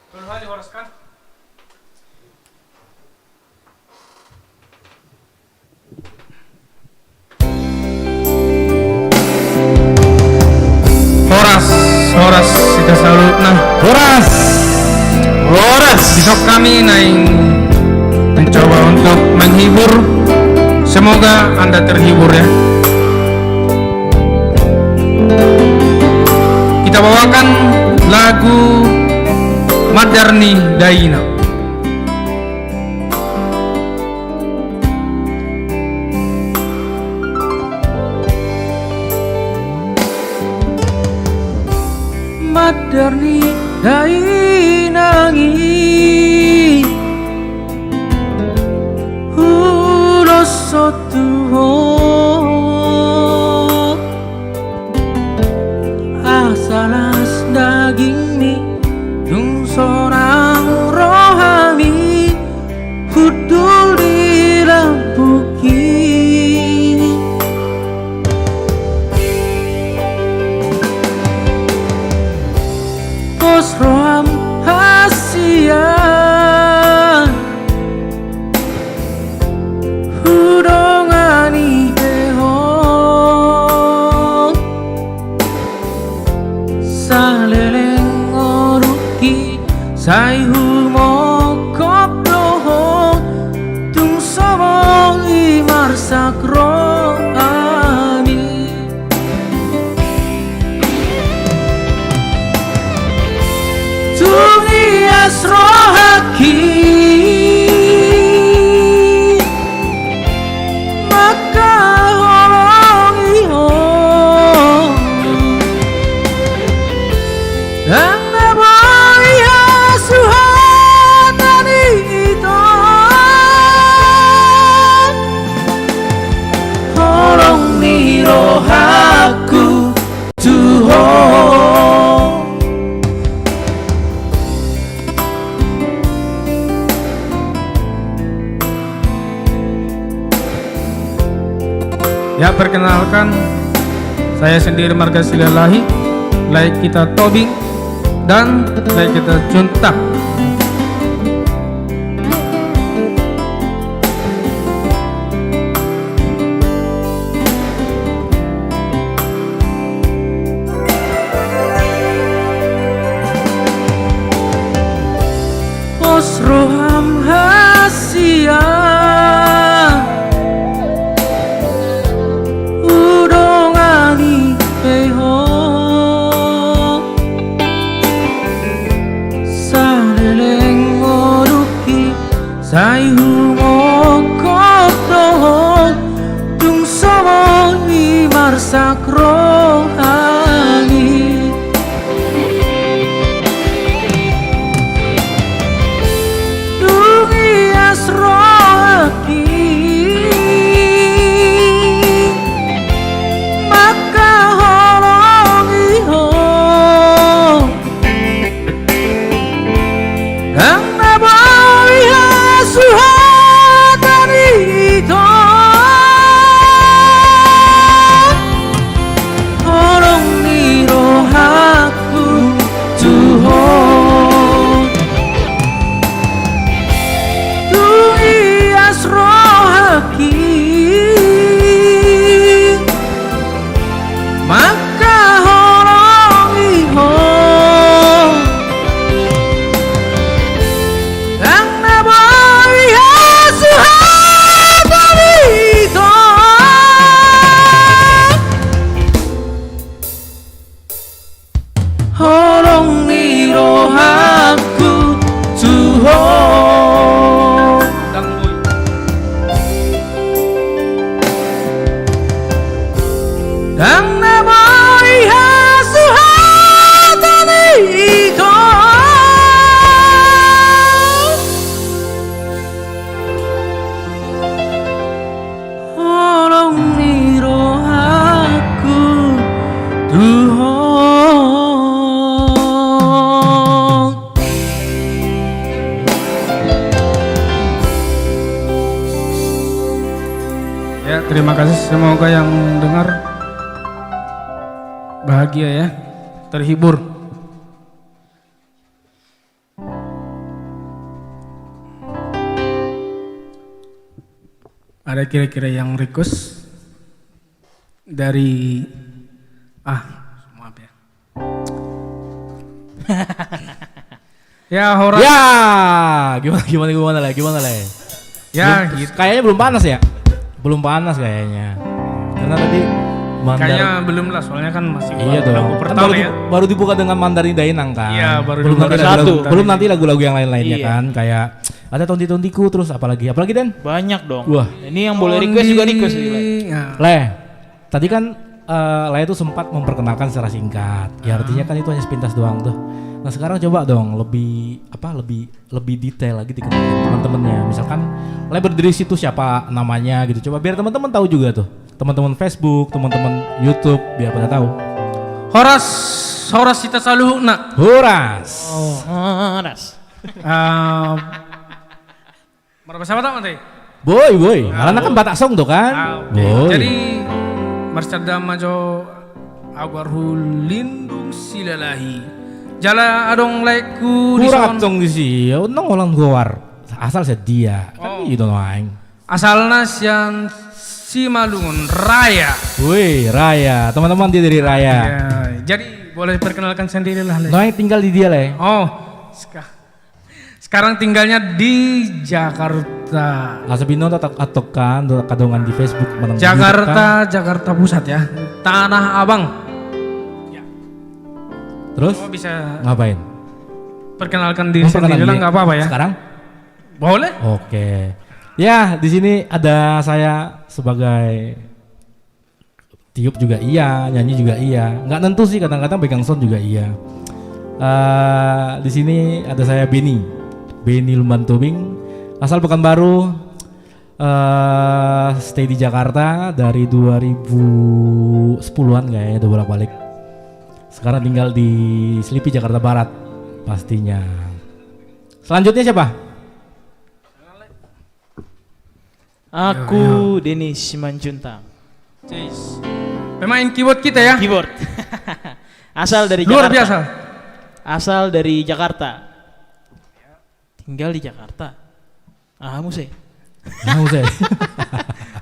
Berhali horas kan? Horas kita selalu Horas besok kami mencoba untuk menghibur. Semoga Anda terhibur ya. Kita bawakan lagu Madarni Daina. Madarni Dainangi Hulosotuho asalas daging mi dung seorang rohani hudul di lampuki pos roham hasian hudongani behong saleleng oruki sai humokop dohong tung sobong imar sakro ani tungi asro haki maka holongi hong dan nabai hasuhatani ito holong ni rohaku Tuhan. Ya, perkenalkan saya sendiri Marga Silalahi, like kita Tobing dan like kita Junta. Osroham hasia udongani peho saleleng oruki sai humokop dohong tung somo imar sakrohani tungi asrohaki maka holongi hong kang nabawi hasuhatani ito holong ni rohaku Tuhan. Tungi asrohaki maka holongi hong kang nabawi hasuhatani ito holong ni rohaku Tuhan. Kang nabawi hasuhatani ito holong ni rohaku Tuhan. Ya, terima kasih, semoga yang dengar bahagia ya, terhibur. Ada kira-kira yang request dari maaf ya. Ya Horas. Ya, gimana lah. Ya, belum, gitu. kayaknya belum panas kayaknya. Karena tadi Kayaknya belum lah, soalnya kan masih iya dong. lagu Kan pertama ya. baru dibuka dengan Mandarin Dainang kan. Iya, baru belum dibuka nanti satu. lagu-lagu, belum nanti lagu-lagu yang lain-lainnya Iya. kan. Kayak ada Tonti-Tontiku terus apalagi Den? Banyak dong. Wah. Ini yang boleh request juga request nih, Le. Ya. Le, tadi kan Le itu sempat memperkenalkan secara singkat. Ya artinya kan itu hanya sepintas doang tuh. Nah sekarang coba dong lebih detail lagi dikenalin teman-temannya. Misalkan Le berdiri situ siapa namanya gitu. Coba biar teman-teman tahu juga tuh. Teman-teman Facebook, teman-teman YouTube biar pada tahu. Horas kita selalu nak. Horas. Horas. Berapa sama tak nanti? Boy. Karena kan Batak Song tuh kan. Oke. Boy. Jadi Marsada Majo Agarhu lindung silalahi. Jala adong laiku di kurang son. dong sih. Unang orang luar. Asal sedia. Kan gitu aing. Asalna sian Simalungun Raya. Wih, Raya. Teman-teman dia dari Raya. Ya, jadi boleh perkenalkan sendiri lah, Le. Noeng tinggal di dia, Le. Oh, sekarang tinggalnya di Jakarta. Asabino atau kan kadongan di Facebook menang di Jakarta Pusat ya. Tanah Abang. Terus Oh, bisa ngapain? perkenalkan diri sendiri lah, nggak apa-apa ya. Sekarang? Boleh? Oke. Ya, di sini ada saya sebagai tiup juga iya, nyanyi juga iya. Nggak tentu sih, kadang-kadang pegang sound juga iya. Di sini ada saya Beni Lumban Tobing, asal Pekanbaru, stay di Jakarta dari 2010-an kayaknya udah bolak-balik. Sekarang tinggal di Selipi Jakarta Barat pastinya. Selanjutnya siapa? Aku Denis Simanjuntak. Pemain keyboard kita ya. Keyboard. Asal dari Luar Jakarta. biasa. Asal dari Jakarta. Tinggal di Jakarta. Kamu sih.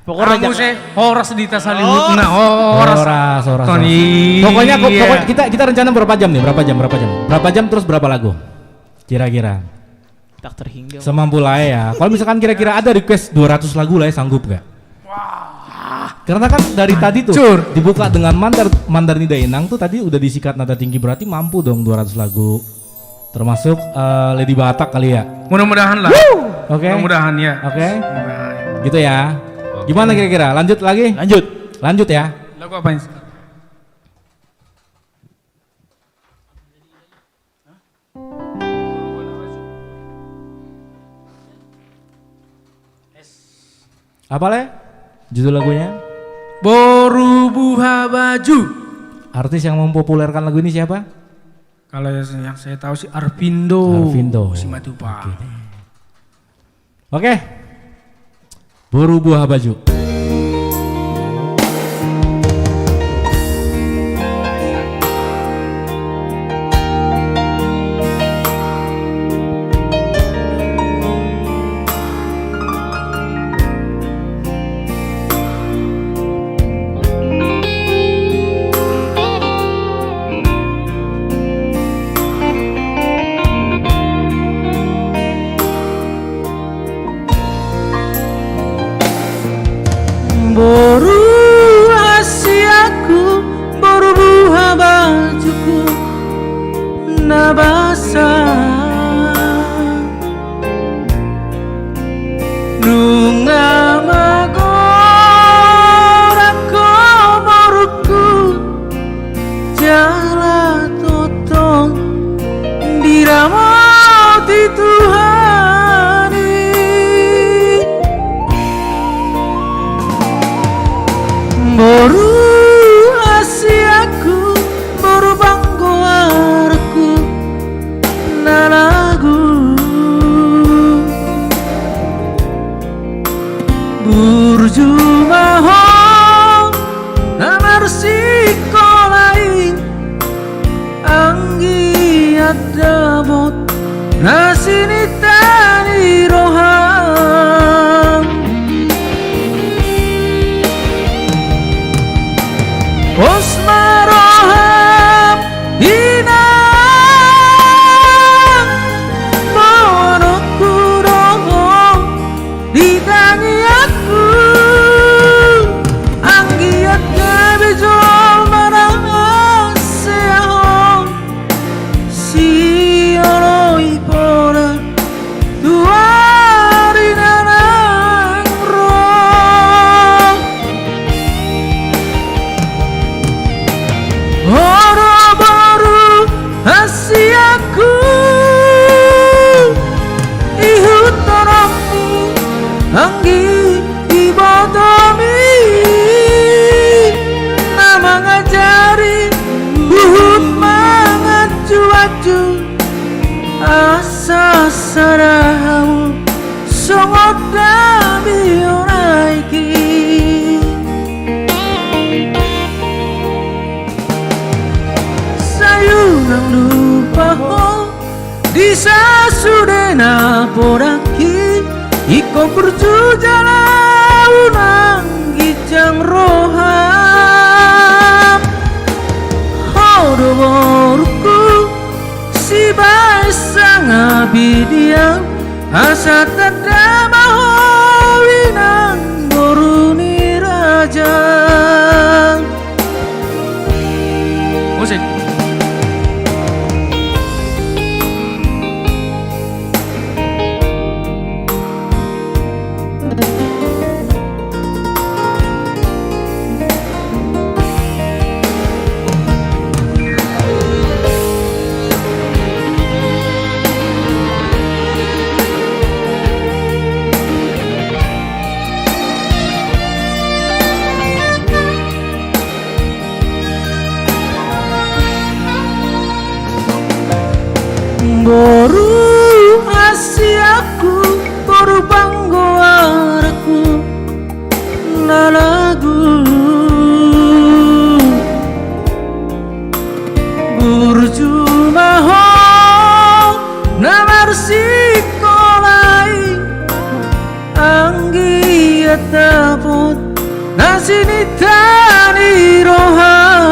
Pokoknya Kamu sih Horas di Tasali. Horas. Tony. Pokoknya kita rencana berapa jam nih? Berapa jam terus berapa lagu? Kira-kira. tak terhingga. Semampu lah ya. Kalau misalkan kira-kira ada request 200 lagu lah ya, sanggup nggak? Wah. Karena kan dari tadi tuh dibuka dengan Mandarin Dainang tuh tadi udah disikat nada tinggi, berarti mampu dong 200 lagu. Termasuk Lady Batak kali ya. Mudah-mudahan lah. Oke. Mudah-mudahan ya. Oke. Gitu ya. Gimana kira-kira? Lanjut lagi? Lanjut ya. Lagu apa ini? Apa le? Judul lagunya? Boru buha baju. Artis yang mempopulerkan lagu ini siapa? Kalau yang saya tahu sih Arvindo. Simatupang. Oke. Boru buah baju. Boru asiaku, boru buha bajuku, nabasa. Nunga magorako boruku, jala totong diramati Tuhan. Boru asiaku, boru banggoarku, nalagu burju mahong, namar sikolai anggi adabot, nasini tani roham. sarahamu songot dami onaiki sayunang lupa ho Disa sudena poraki iko berjujala unang gijang roham Hodo boruku si baisang abidiam asa tadama winang boruni raja musik Boru asiaku boru banggo araku nalagu burjuma ho namar sikolai anggi atapot nasini tani roham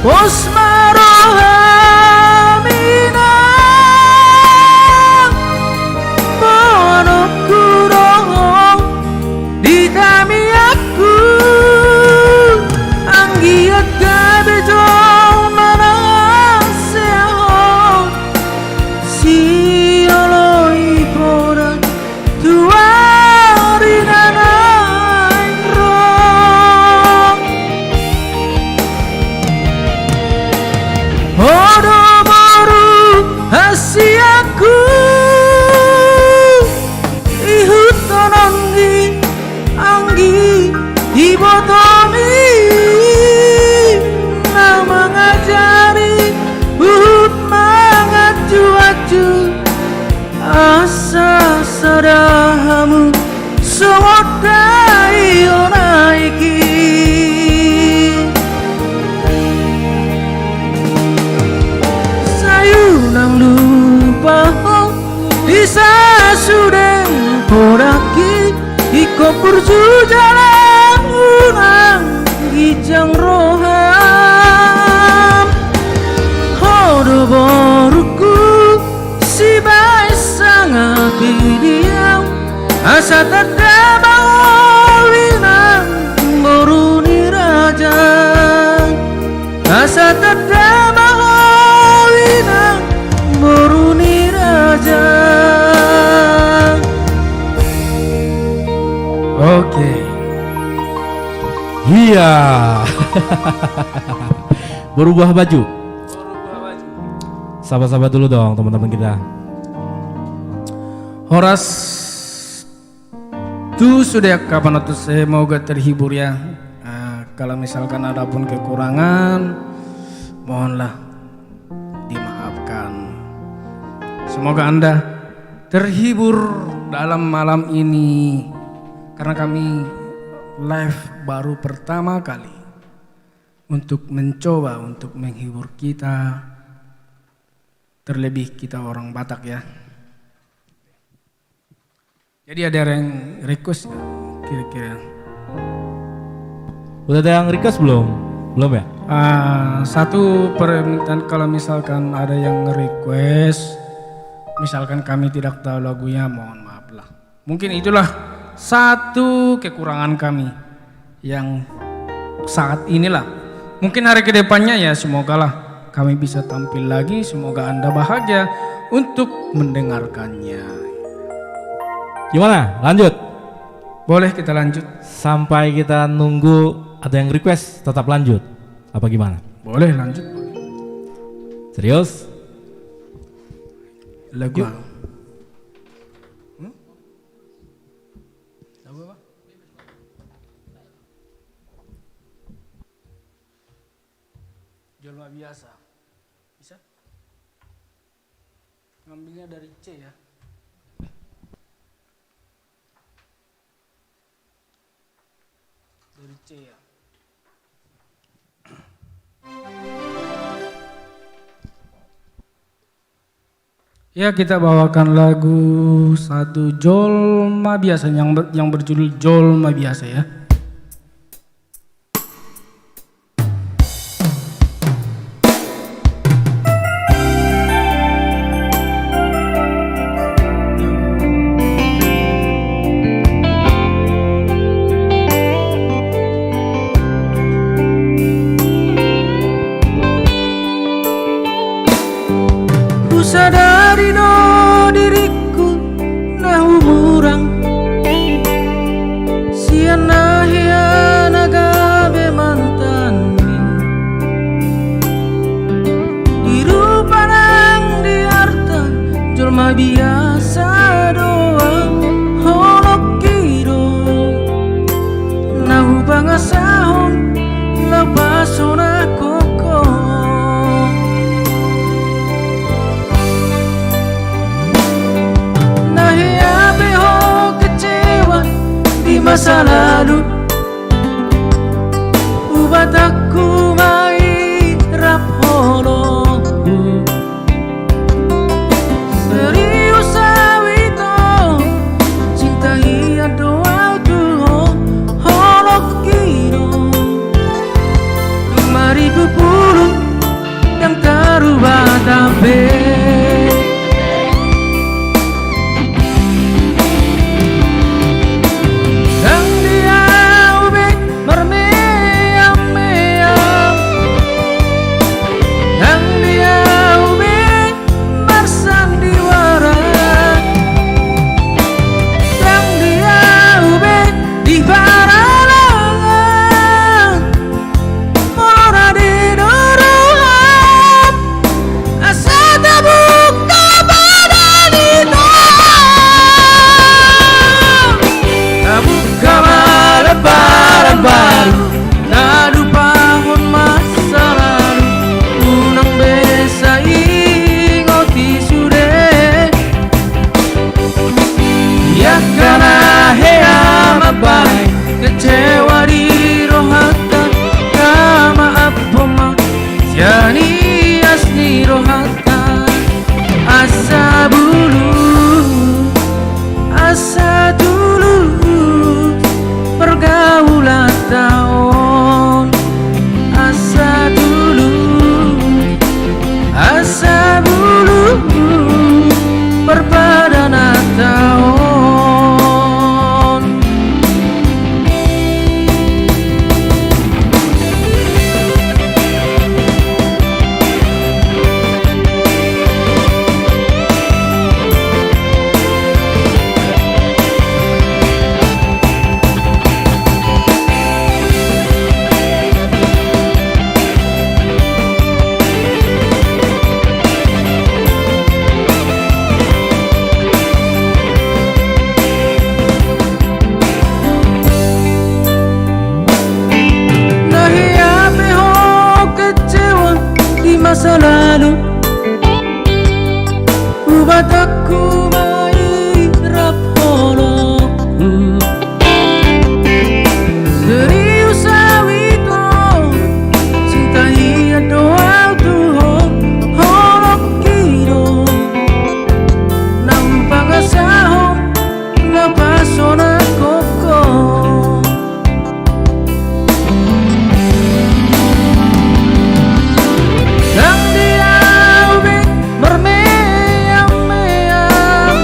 Osmarohamina Bonokuroho Ditami aku Anggiat gabejo Manaseho Sioloi poran Tuarina Odo baru hasiaku ihut tononggi anggi ibotomi nama ngajari uhut mangacu-acu asa sadahamu sewodai onaiki Sayunang lupa Disa sudeng poraki Iko purjujala unang gijang roham Hodo boruku si baisang abidiam Asa tadama winang boruni raja Asa tadama winang boruni raja Oke Iya. Berubah baju. Sahabat-sahabat dulu dong teman-teman kita. Horas tu sudah kapan atau semoga terhibur ya. Kalau misalkan ada pun kekurangan mohonlah dimaafkan. Semoga Anda terhibur dalam malam ini karena kami live baru pertama kali untuk mencoba untuk menghibur kita, terlebih kita orang Batak ya. Jadi ada yang request kira-kira? Udah ada yang request belum? Belum ya? Satu permintaan kalau misalkan ada yang request, misalkan kami tidak tahu lagunya, mohon maaf lah. Mungkin itulah satu kekurangan kami yang saat inilah. Mungkin hari kedepannya ya semogalah kami bisa tampil lagi. Semoga Anda bahagia untuk mendengarkannya. Gimana? Lanjut? Boleh kita lanjut? Sampai kita nunggu ada yang request tetap lanjut? Apa gimana? Boleh lanjut. Serius? Lagu Yuk. Lagu apa? Jolma biasa. Bisa? Ngambilnya dari C ya. Dari C ya. Ya, kita bawakan lagu satu Jolma biasa yang berjudul Jolma biasa ya. Sadari no diriku na umurang siana hiana gabe mantani dirupa nang diarta jolma biasa doang holok kiro nahu bangasahon lapasona koko. Masa lalu ubat aku mai rap holo serius awito cinta iya doa tuh holo kiro 2010 yang terubah tapi kecewa di rohata kama apoma siani asni rohata asa dulu pergaulan tahun asa dulu perpadanan tahun. Masa lalu ubat aku mai rap holo serius awito cinta iya doa tuh holo kiro nampak asahon lapasona koko. Nang dia ubik bermeyang-meyang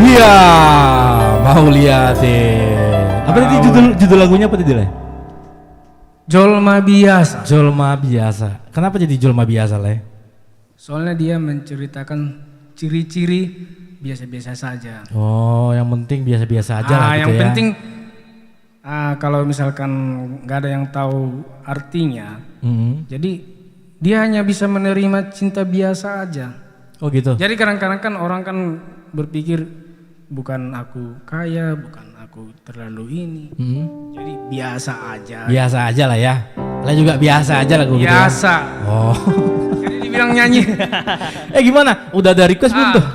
Iya, mau liatin. Apa tadi judul lagunya apa tadi Le? Jolma biasa. Jolma biasa. Kenapa jadi Jolma biasa Le? Soalnya dia menceritakan ciri-ciri biasa-biasa saja. Oh, yang penting biasa-biasa aja lah gitu yang ya. penting kalau misalkan nggak ada yang tahu artinya, jadi dia hanya bisa menerima cinta biasa aja. Oh gitu. Jadi kadang-kadang kan orang kan berpikir bukan aku kaya, bukan aku terlalu ini. Jadi biasa aja. Biasa aja lah ya. Lah juga biasa aja lagu gitu. Biasa. Ya? Oh. Jadi dibilang nyanyi. Gimana? Udah ada request belum tuh?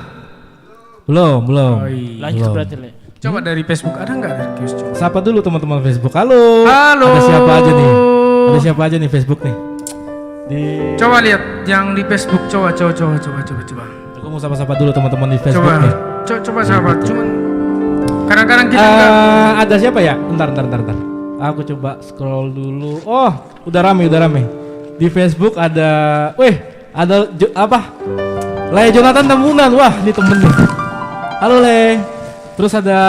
Belum. Oh, iya. Lanjut Belum. berarti Le. Coba dari Facebook ada nggak request? Coba. Sapa dulu teman-teman Facebook. Halo. Halo. Ada siapa aja nih? Ada siapa aja nih Facebook nih? Coba lihat yang di Facebook. Coba. Aku mau sapa-sapa dulu teman-teman di Facebook Coba. nih. Coba sahabat. Cuman kadang-kadang kita nggak. Ada siapa ya? Bentar. Aku coba scroll dulu. Oh, udah rame. Di Facebook ada, apa? Le Jonathan Tambunan. Wah, ini temen nih. Halo Le. Terus ada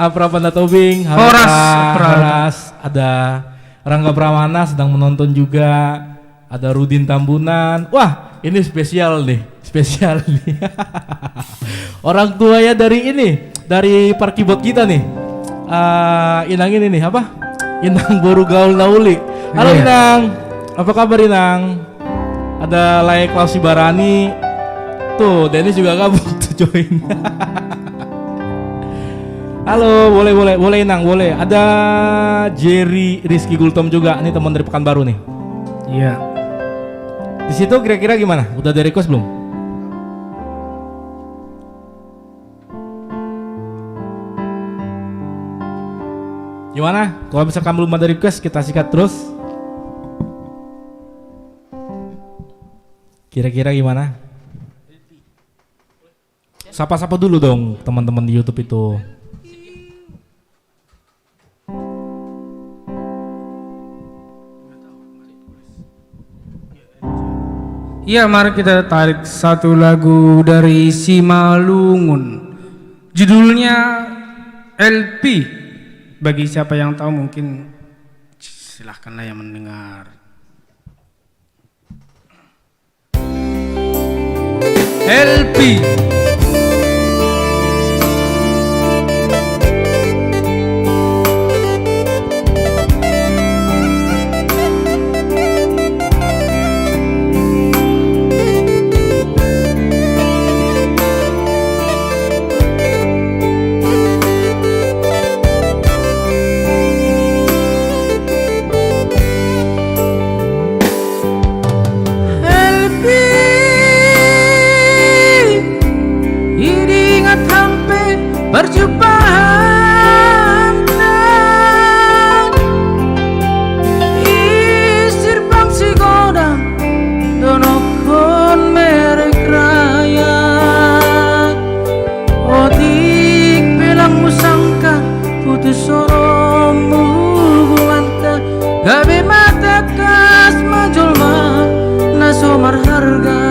Prabanda Tobing, halo Horas, ada Rangga Pramana sedang menonton juga. Ada Rudin Tambunan. Wah, ini spesial nih. Orang tuanya dari parkibot kita nih. Inang ini nih apa? Inang Boru Gaul Nauli. Halo Inang, apa kabar Inang? Ada Lae Klausi Barani. Tuh, Dennis juga gabung tuh join. Halo, boleh Inang, boleh. Ada Jerry Rizky Gultom juga, ini teman dari Pekanbaru nih. Iya. Di situ kira-kira gimana? Udah ada request belum? Gimana? Kalau misalkan belum ada request, kita sikat terus. Kira-kira gimana? Sapa-sapa dulu dong teman-teman di YouTube itu. Iya, mari kita tarik satu lagu dari Simalungun. Judulnya LP. Bagi siapa yang tahu mungkin silahkanlah yang mendengar. LP. Perjumpaan isir bangsi godang donokon merek raya odik belang musangka putus soromu buanta gabe mata kas majolma nasomar harga.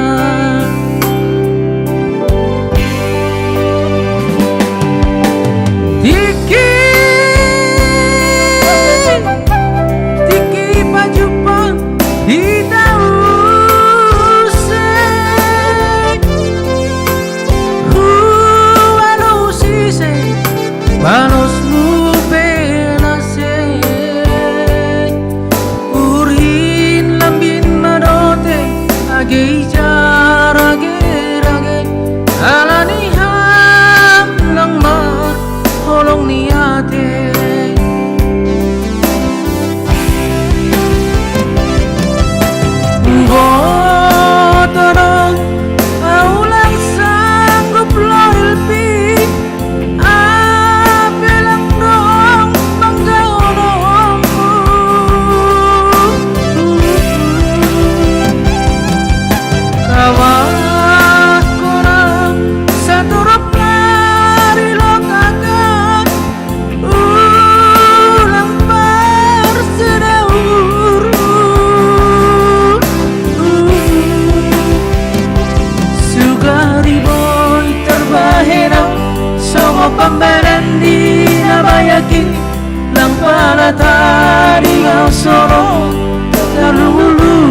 Songo pambanan di nabayaki Lang pala tadi kau sorong terlulungan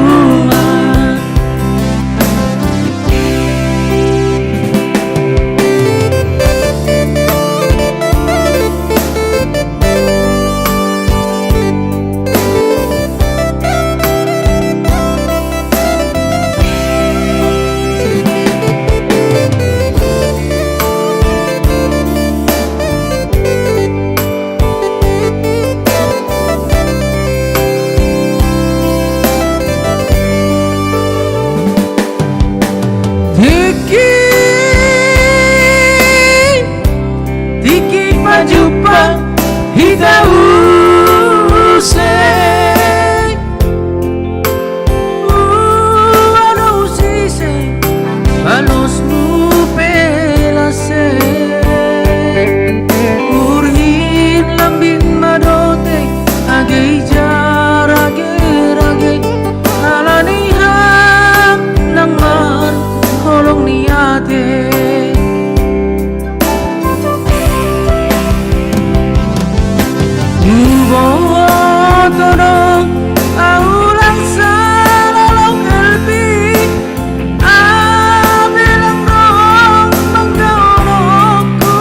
Tiki pajupa hita usai Ano usise Balos mu pelase Urhin lambing madote Agay jarage Alaniham ng mar Holong ni ate Tolong aulang salalong kalbi Abilang dong menggaulokku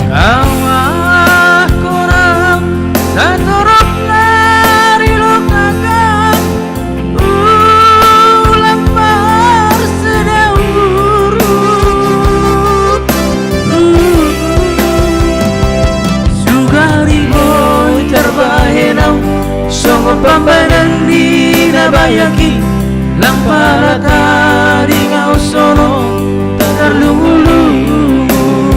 Kawah korang satorok lari lokakan Ulang persedauru Songo pambanan di nabayaki Lang para tadi kau sono terlungu-lungu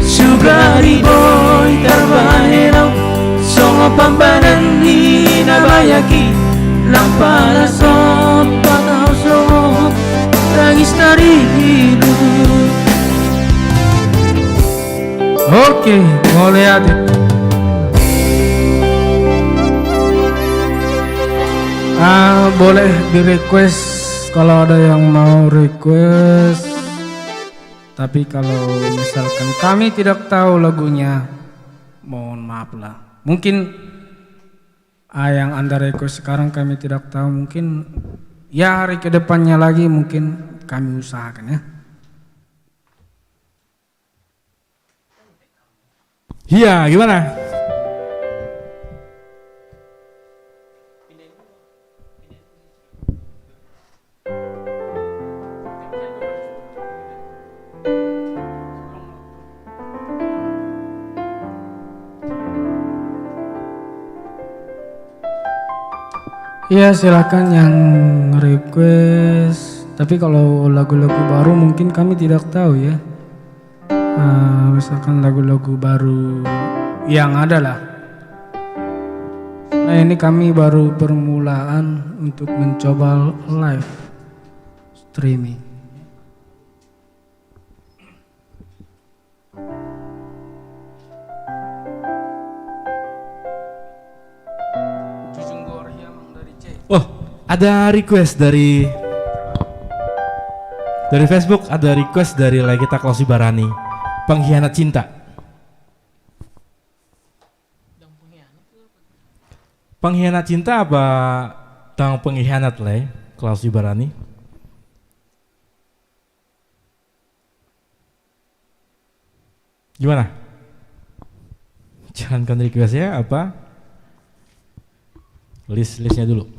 Sugari boy terbahenau Songo pambanan di nabayaki Lang para sopa kau sono Tangis dari hidup Oke, boleh adik. Boleh di request kalau ada yang mau request. Tapi kalau misalkan kami tidak tahu lagunya, mohon maaf lah. Mungkin yang Anda request sekarang kami tidak tahu, mungkin ya hari kedepannya lagi mungkin kami usahakan ya. Iya, gimana? Iya silakan yang request. Tapi kalau lagu-lagu baru mungkin kami tidak tahu ya. Misalkan lagu-lagu baru yang ada lah. Nah ini kami baru permulaan untuk mencoba live streaming. Oh, ada request dari Facebook, ada request dari Legita Klausi Barani, Pengkhianat Cinta. Pengkhianat cinta apa tang pengkhianat le Klausi Barani? Gimana? Jangan request ya apa? Listnya dulu.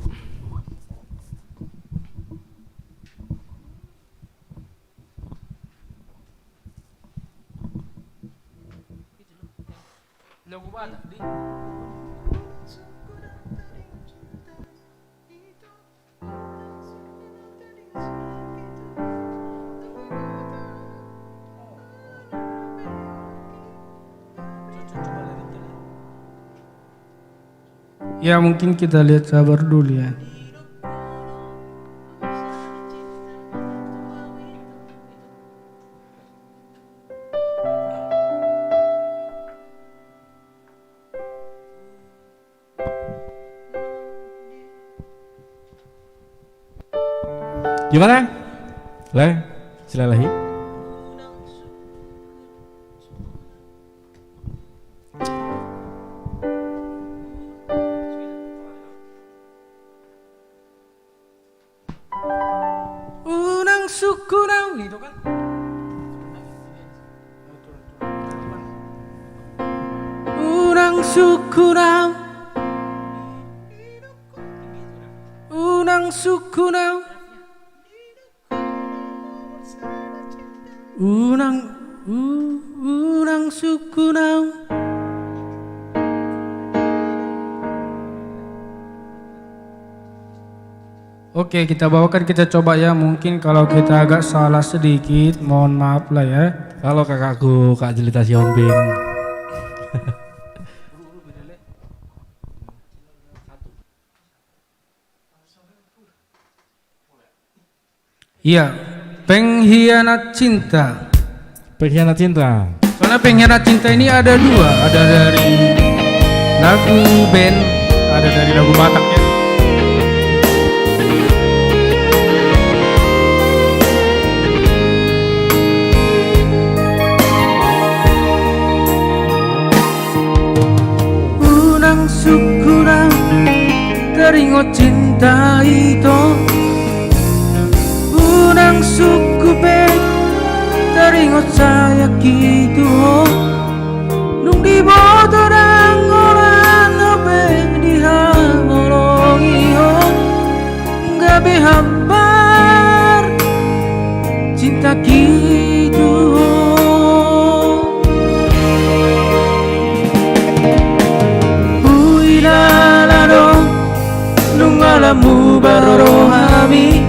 Ya mungkin kita lihat sabar dulu ya. Gimana? Le, silahi. Unang suku nau gitu kan. Unang suku nau. Unang suku nau. Unang suku nau. Oke, kita bawakan, kita coba ya. Mungkin kalau kita agak salah sedikit, mohon maaf lah ya. Kalau kakakku Kak Jelita Siombing. Iya, pengkhianat cinta. Pengkhianat cinta. Soalnya pengkhianat cinta ini ada dua, ada dari lagu band, ada dari lagu Batak ya. Unang syukurang teringot cinta itu. Unang suku band teringot saya gitu. Nung di boto nang orang ngobeng di hamolongi ho. Nggak behambar cinta gitu. Huilala dong nung alamu barohami.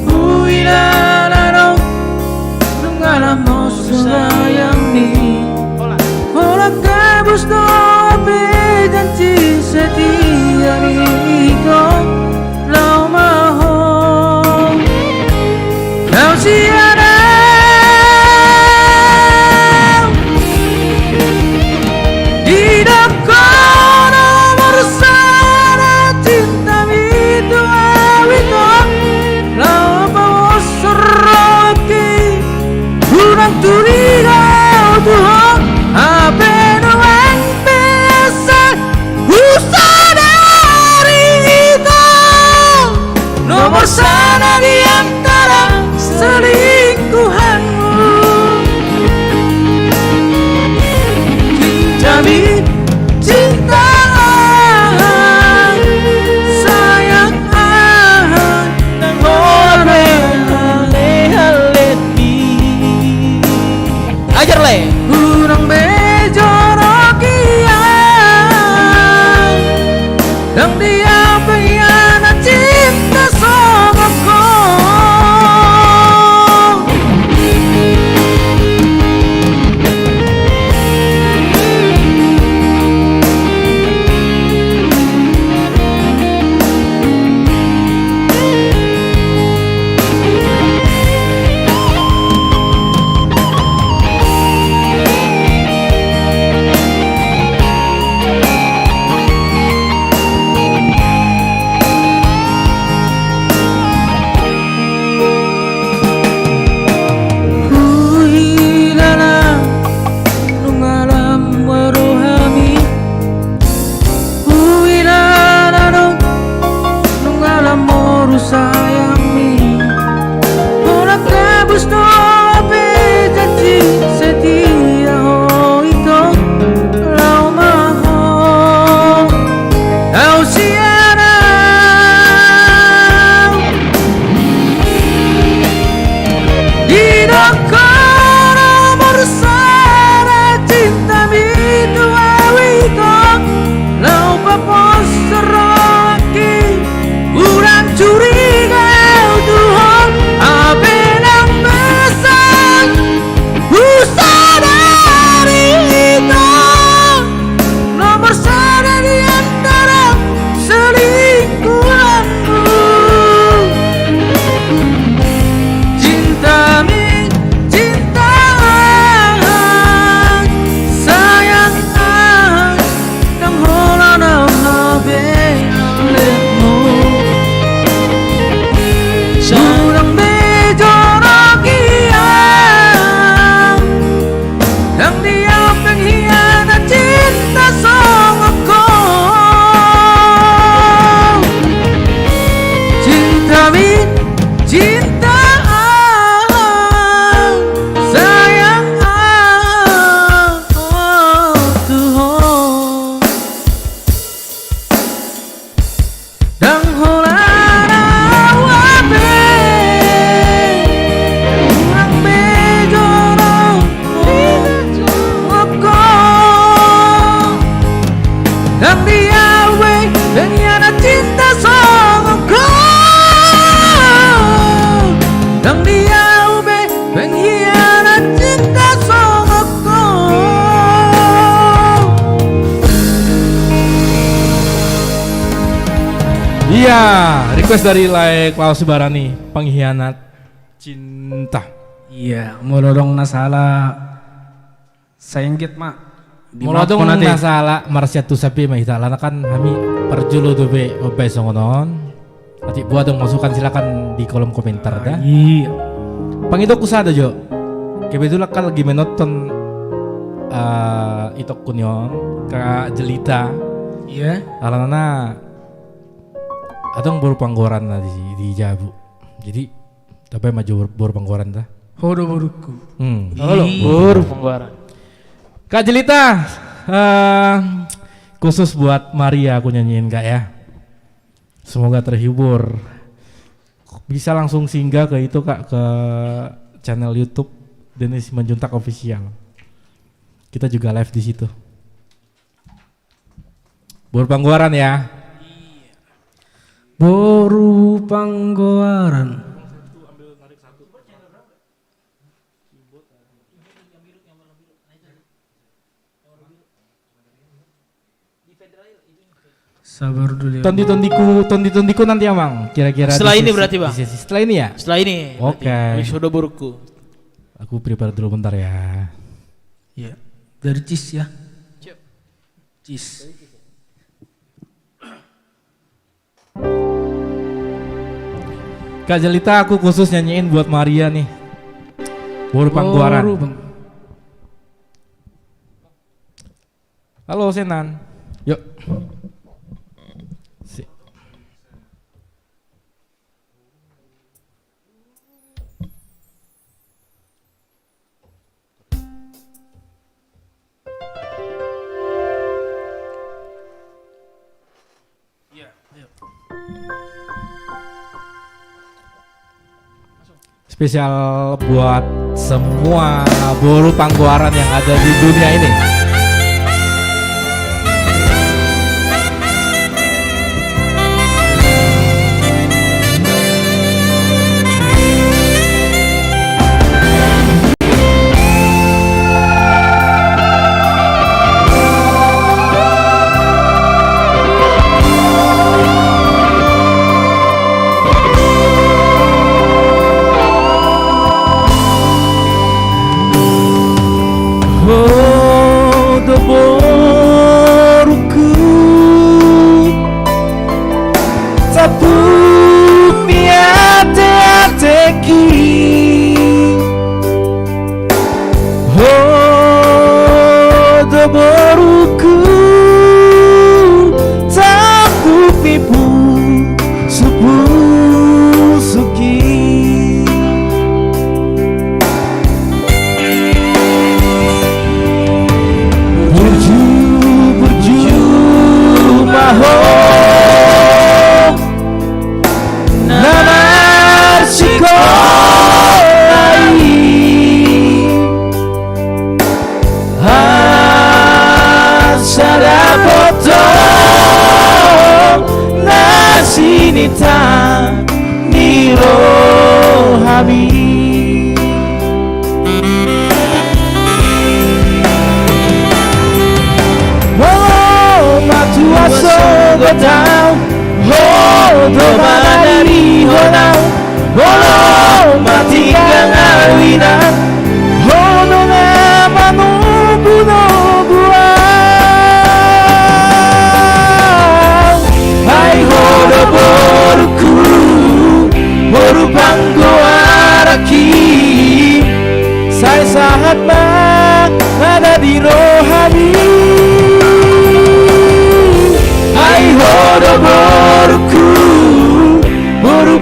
Huilala nung alam mo sayang ni. Walang kabus no janji setia ito. Lau maho lau siara di dalam nomor sana cinta itu awito. Lau mau seroki kurang turiga Tuhan apa nuang bisa usah dari itu. Nomor sana di antara selingkuhanmu. Cinta cinta sayang dan Ajar le. kurang bejorokian dan dia pengkhianat cinta sobatku. Huilala nung alam warohami. Huilala nung alam mo rusayami. Walang kabus no janji setia ho ito. Lau maho lau siara di dalam nomor sana cinta itu awito. Lau papos seraki kurang curiga Tuhan apa nang pesan usah dari itu. Nomor sana di antara selingkuhanmu. Cinta sayang nang hola na habe aletmu. kami cinta sayang Tuhan dan hulana wabe ang medyo ako dan dia we dengan cinta songko dan dia ube pengkhianat cinta songko. Iya, request dari Lai Klaus Barani, pengkhianat cinta. Iya, molodong na salah sainggit mak. Mulodong na salah marsyatu sapi mahita lana kan kami perjulu tuh be obe songonon. Nanti buat dong masukan silakan di kolom komentar dah. Iya. Pangito ko sada jo. Kebetulan kan lagi menonton itok kunyon ka jelita. Iya. Alana adong baru panggoran na di Jabu. Jadi tapi maju baru panggoran dah. Hodo buruku. Halo, baru pengluaran. Kak Jelita, khusus buat Maria aku nyanyiin kak ya. Semoga terhibur. Bisa langsung singgah ke itu kak, ke channel YouTube Dennis Manjuntak Official. Kita juga live di situ. Baru panggoran ya. Boru panggoaran. Sabar dulu ya. Tondi-tondiku nanti ya bang. Kira-kira Setelah ini berarti, Bang? Setelah ini ya. Setelah ini. Oke. Wisuda burukku. Aku prepare dulu bentar ya. Iya. Dari Cis ya. Cis. Kak Jelita aku khusus nyanyiin buat Maria nih. Baru panggoaran. Boru, Bang. Halo Senan. Yuk. Spesial buat semua boru panggoaran yang ada di dunia ini.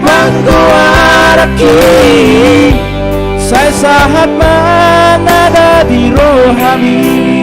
panggoaraki Saya sahat manada di rohami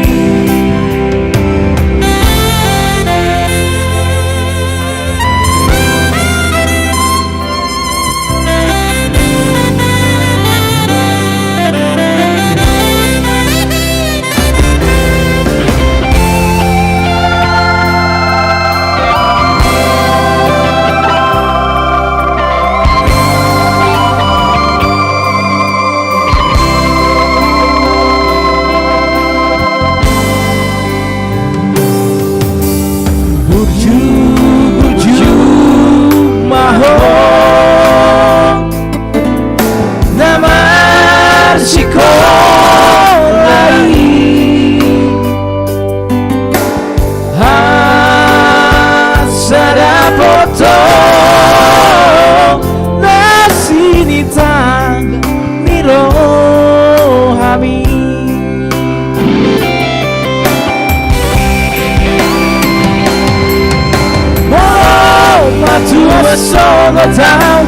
Sono tau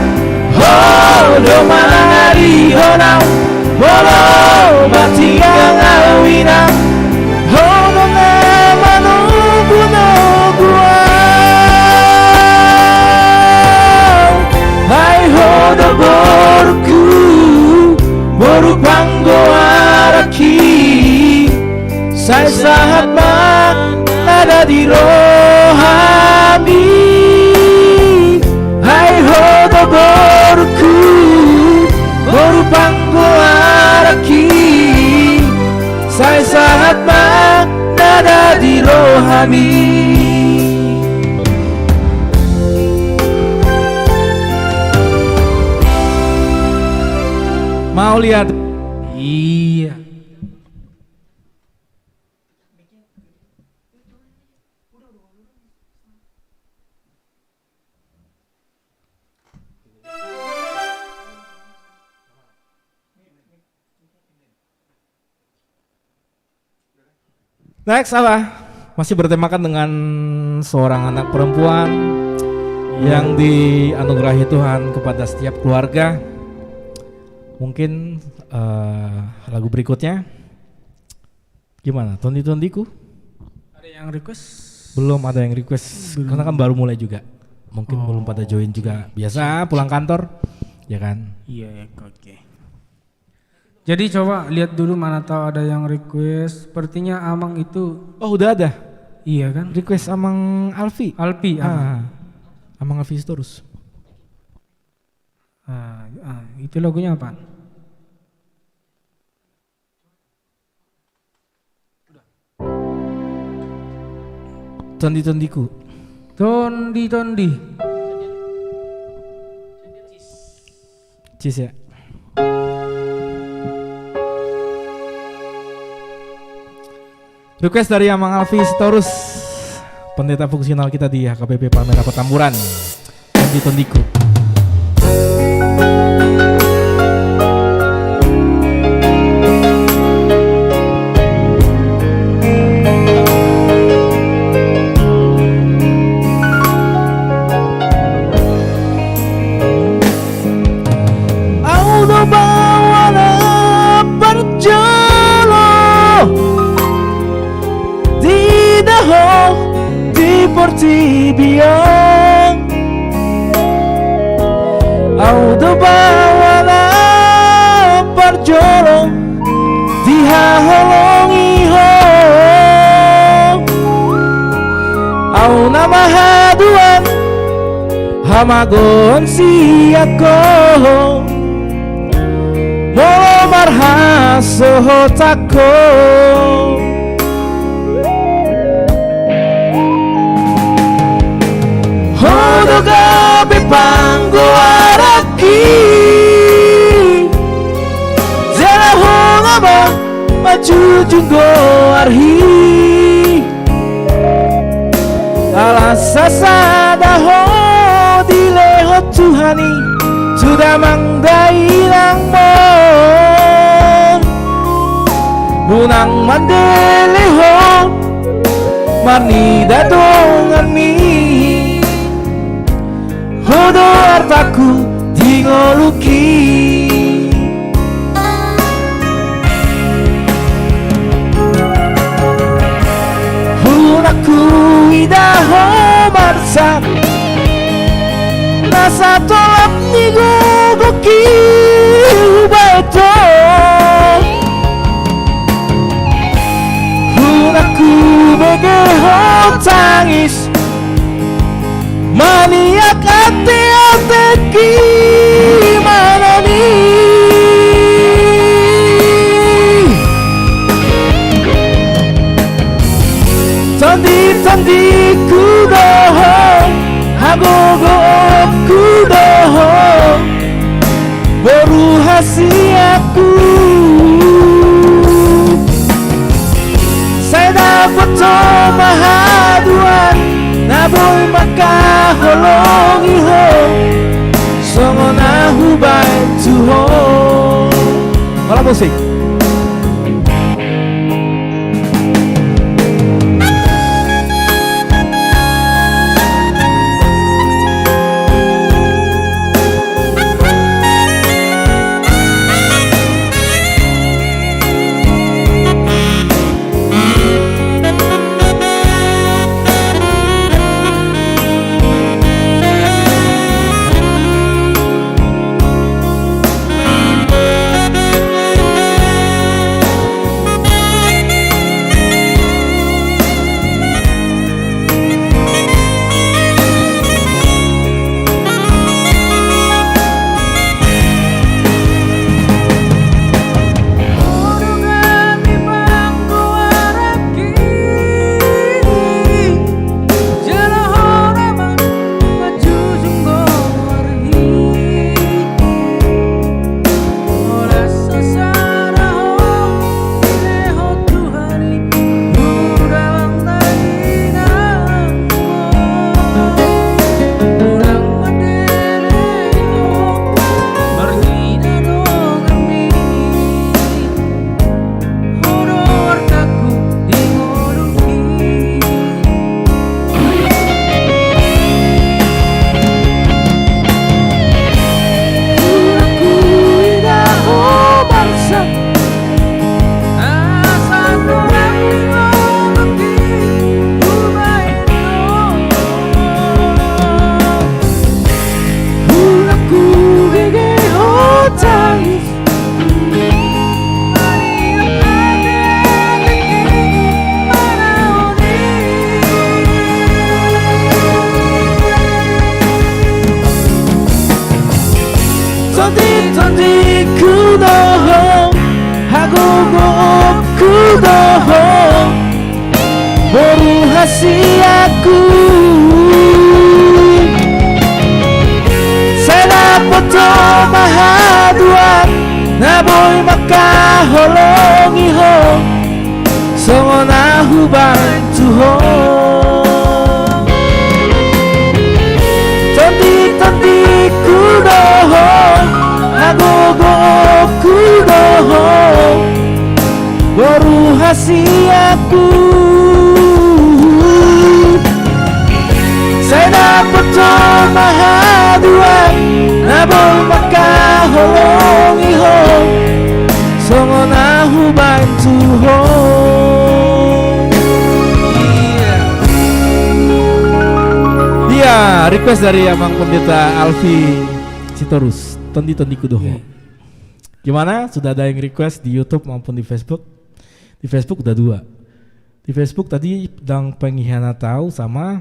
Hodo manari honau Bolo mati ang awina Hodo na manubuno guau Hai hodo borku Boru panggoaraki Saya sahat manada di rohami Hai hodo borku Boru panggoaraki Saya sahat manada di rohami Mau lihat? Iya. Next apa? Masih bertemakan dengan seorang anak perempuan yang dianugerahi Tuhan kepada setiap keluarga. Mungkin lagu berikutnya gimana? Tondi-tondiku? Ada yang request? Belum ada yang request karena kan baru mulai juga. Mungkin belum pada join juga. Biasa pulang kantor, ya kan? Iya, oke. Jadi coba lihat dulu mana tahu ada yang request. Sepertinya Amang itu. Oh udah ada. Iya kan? Request Amang Alfi. Alpi. Amang Alfi terus. Itu lagunya apa? Tondi-tondiku. Tondi. Cis ya. Request dari Amang Alfi Sitorus, pendeta fungsional kita di HKBP Palmera Petamburan. Tondi-tondiku. Audo bawana perjolo di daho di Portibion. Audo bawana perjolo di haholongiho. Au nama haduan hamagon si ako. Molo marhaso tako. Hodo gabe panggoaraki Zela honga ba majujunggo arhi Alasasada ho dileho Tuhani sudah mangdailang mo Bunang mandeleho marni dadongan mi Hodo hartaku dingoluki Hunaku idaho marsa Nasa tolak nigogoki Ubaito Hunaku begeho tangis Maniak ate gimana nih Tandi kudoho Hagogo kudoho Baru hasiaku Saya dapat mahaduan Naboy makaholongi ho Songo na hubay tuho Malah musik Tondi kudoho Hagogo kudoho Baru hasiaku Saya dapat mahaduan Naboy makaholongi ho Songo na hubay tuho Tondi kudoho Hagogo kudoho Baru hasiaku Saya dapat mahaduan Naboy makaholongi ho Songo na hubay tuho Iya, request dari Amang Pendeta Alfi Sitorus, Tondi Kudoho. Gimana? Sudah ada yang request di YouTube maupun di Facebook? Di Facebook udah 2. Di Facebook tadi Dang Pengkhianat Tahu sama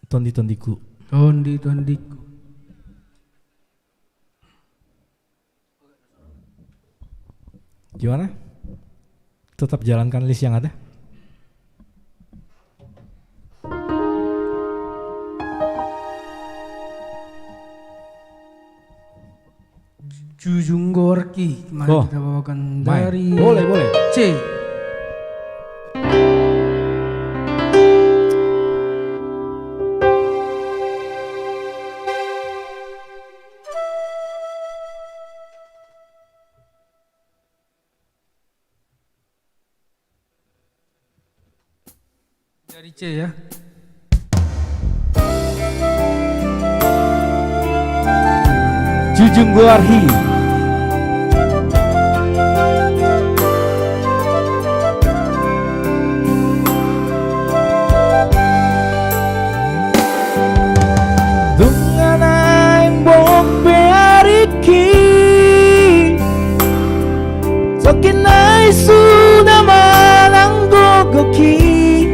Tondiku. Tondiku. Gimana? Tetap jalankan list yang ada? Jujung Gorki, mari Oh, kita bawakan main. dari Boleh. C. Dari C ya. Jujung Guarhi. Dunganay mong beariki Sokinay sunaman ang gogoki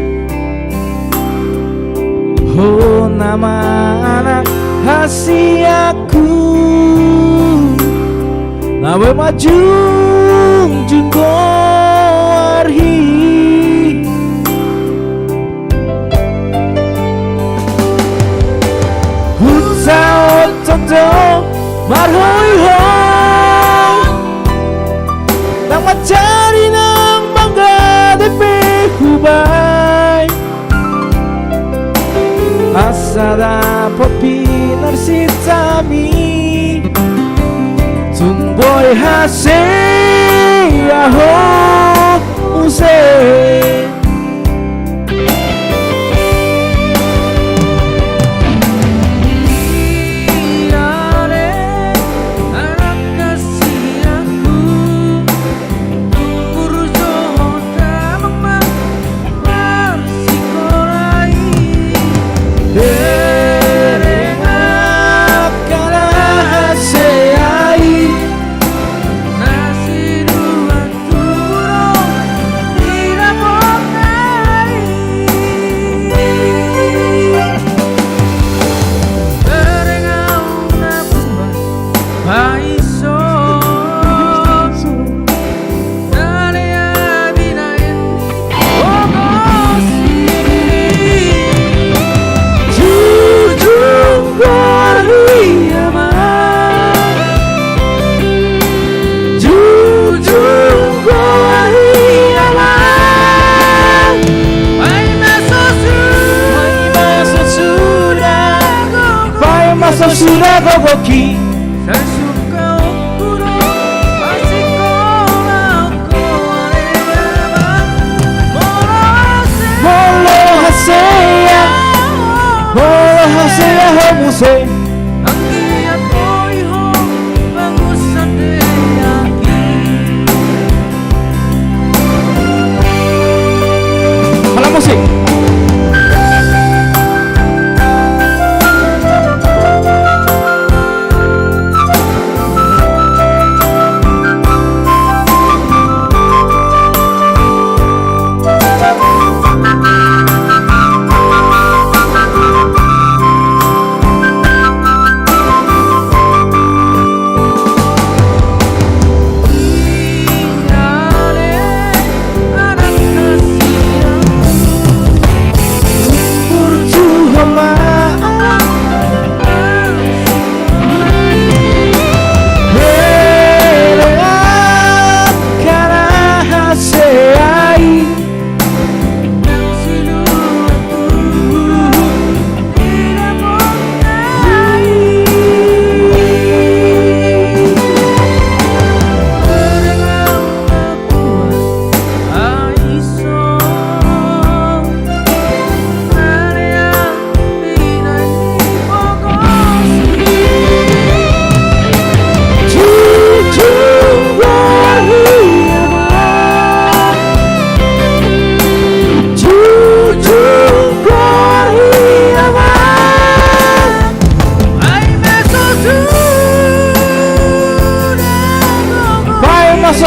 Ho naman ang hasiaku Nawe majung junggoarhi Hutsa ototo marhoy ho Nang macari ng bangga de pehubay Asada popinar si tami Tumboy hase aho use Sudah gogoki Sasuka okuro Asikola koareba Molo haseya homuse Angkia koiho Bangusate yaki Malam musik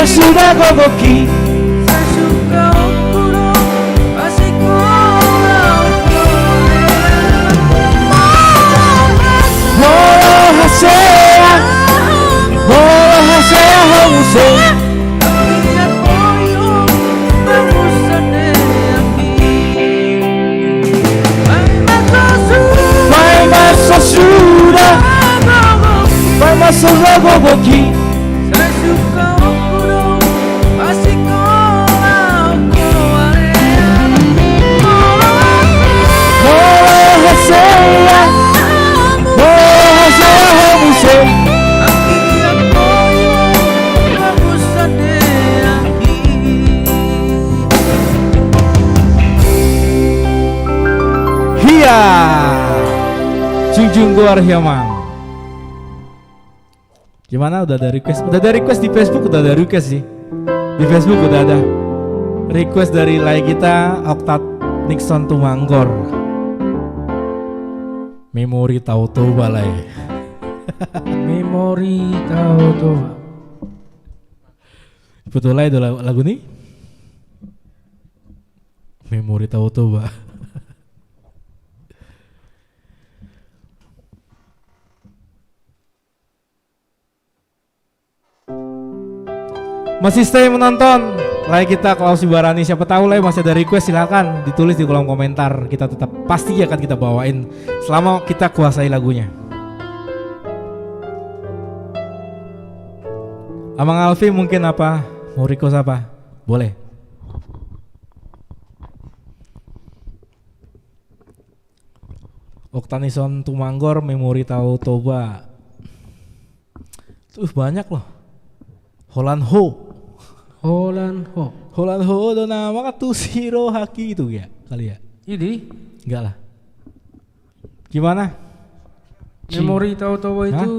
Sudah gogoki Sasuka okuro Asikola koareba Molo haseya homuse Angkia koiho Bangusate yaki Vai maso sudah gogoki Sasuka okuro Asikola koareba Molo haseya homuse Angkia koiho Bangusate yaki Hiya Junjung Guarhi Amang Gimana, udah ada request? Udah ada request di Facebook, udah ada request sih. Di Facebook udah ada request dari lai kita Oktat Nixon Tumanggor. Memori tahu balai. Memori tahu tuh. Betul lah itu lagu nih. Memori tahu ba. Masih stay menonton like kita kalau si Barani, siapa tahu lah masih ada request, silakan ditulis di kolom komentar, kita tetap pasti akan kita bawain selama kita kuasai lagunya. Amang Alfi mungkin apa mau request apa boleh. Oktanison Tumanggor, Memori Tahu Toba. Tuh banyak loh. Holland Ho. Holland Ho do nama Tushiro Haki itu ya kali ya. Ini Enggak lah. Gimana? Memori tahu itu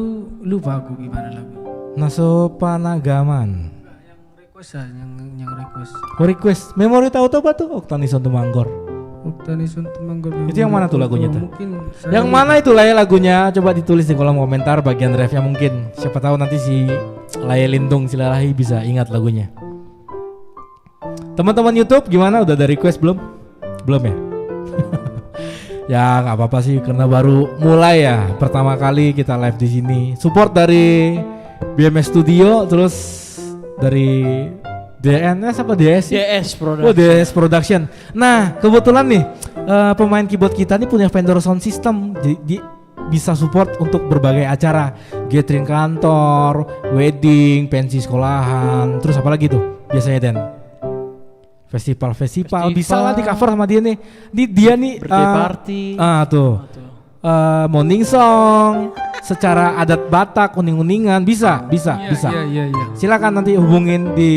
lupa aku gimana lagu. Naso Panagaman. Yang request ah, yang request. Request Memori Tahu Toba tuh Oktanison Tumanggor. Oktanison Tumanggor. Itu yang mana tuh lagunya tuh? Mungkin Yang mana itu lah ya lagunya? Coba ditulis di kolom komentar bagian refnya mungkin. Siapa tahu nanti si Laya Lindung Silalahi bisa ingat lagunya. Teman-teman YouTube gimana? Udah ada request belum? Belum ya? Ya nggak apa-apa sih karena baru mulai ya. Pertama kali kita live di sini. Support dari BMS Studio, terus dari DNS apa DS? DS Production. Oh DS Production. Nah kebetulan nih pemain keyboard kita nih punya vendor sound system, jadi bisa support untuk berbagai acara, gathering kantor, wedding, pensi sekolahan, terus apa lagi tuh biasanya Den? Festival bisa lah di cover sama dia nih. Dia nih Birthday party. Morning song secara adat Batak, uning-uningan bisa. Iya. Silakan nanti hubungin di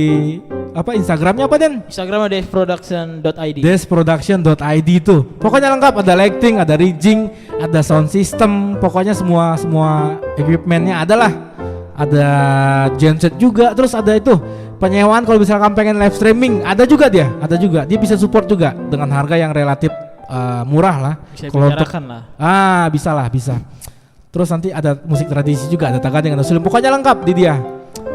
apa Instagramnya apa Den? Instagramnya desproduction.id. Desproduction.id itu. Pokoknya lengkap, ada lighting, ada rigging, ada sound system, pokoknya semua equipmentnya ada lah. Ada genset juga, terus ada itu penyewaan kalau misalkan pengen live streaming, ada juga dia bisa support juga dengan harga yang relatif murah lah. Bisa Kalau untuk bicarakan lah. bisa. Terus nanti ada musik tradisi juga, ada tagading, ada sulim, pokoknya lengkap di dia.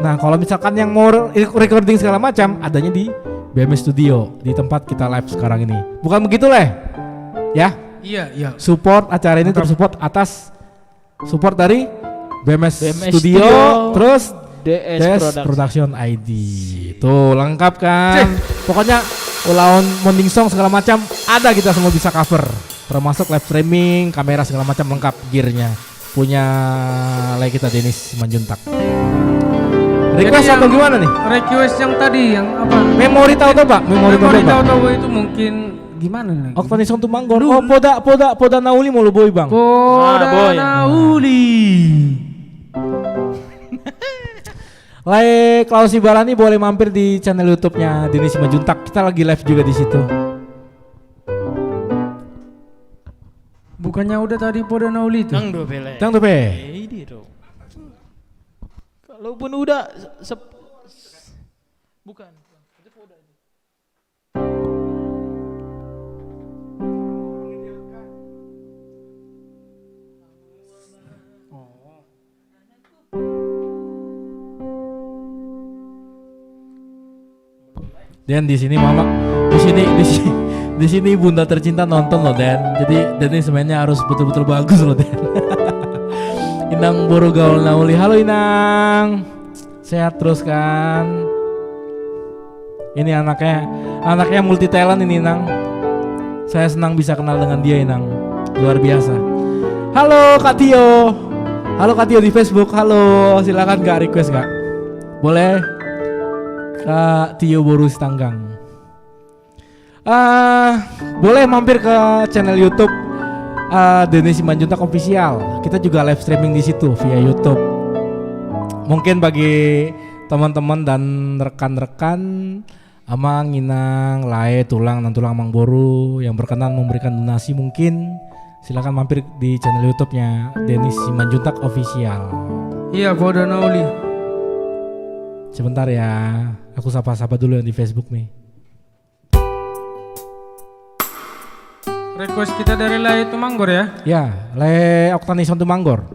Nah kalau misalkan yang mau recording segala macam, adanya di BMS Studio, di tempat kita live sekarang ini. Bukan begitu lah ya? Iya. Support acara ini tersupport atas support dari BMS Studio, terus DS Production ID. Tuh lengkap kan? Pokoknya lawan morning song segala macam ada, kita semua bisa cover. Termasuk live streaming, kamera segala macam lengkap gearnya. Punya lagi kita Denis Manjuntak. Request atau gimana nih? Request yang tadi yang apa? Memori tahu Pak? Memori tahu itu mungkin gimana nih? Oktanison Tumanggor. Oh poda nauli mau lu boy bang. boy. Nauli. Like kalau si Barani boleh mampir di channel YouTube-nya Denis Manjuntak. Kita lagi live juga di situ. Bukannya udah tadi poda nauli itu? Tang do pele. Tang tuh pe. Ini dong. Kalaupun udah bukan. Dan di sini mama, di sini bunda tercinta nonton loh Dan. Jadi Dan ini sebenarnya harus betul-betul bagus loh Dan. Inang Boru Gaul Nauli, halo Inang, sehat terus kan? Ini anaknya multi talent ini Inang. Saya senang bisa kenal dengan dia Inang, luar biasa. Halo Kak Tio di Facebook, halo, silakan Kak request Kak, boleh. Kak Tio Boru Tanggang. Boleh mampir ke channel YouTube Denis Manjuntak Official. Kita juga live streaming di situ via YouTube. Mungkin bagi teman-teman dan rekan-rekan Amang, Inang, Lae, Tulang, Mang Boru yang berkenan memberikan donasi, mungkin silakan mampir di channel YouTube-nya Denis Manjuntak Official. Iya, Poda Nauli. Sebentar ya, aku sapa-sapa dulu yang di Facebook nih. Request kita dari Lai Tumanggor ya. Ya, Le Oktanison Tumanggor.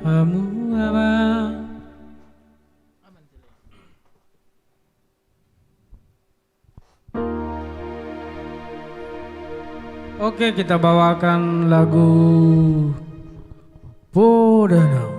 Kamu abang. Oke, kita bawakan lagu Podanau.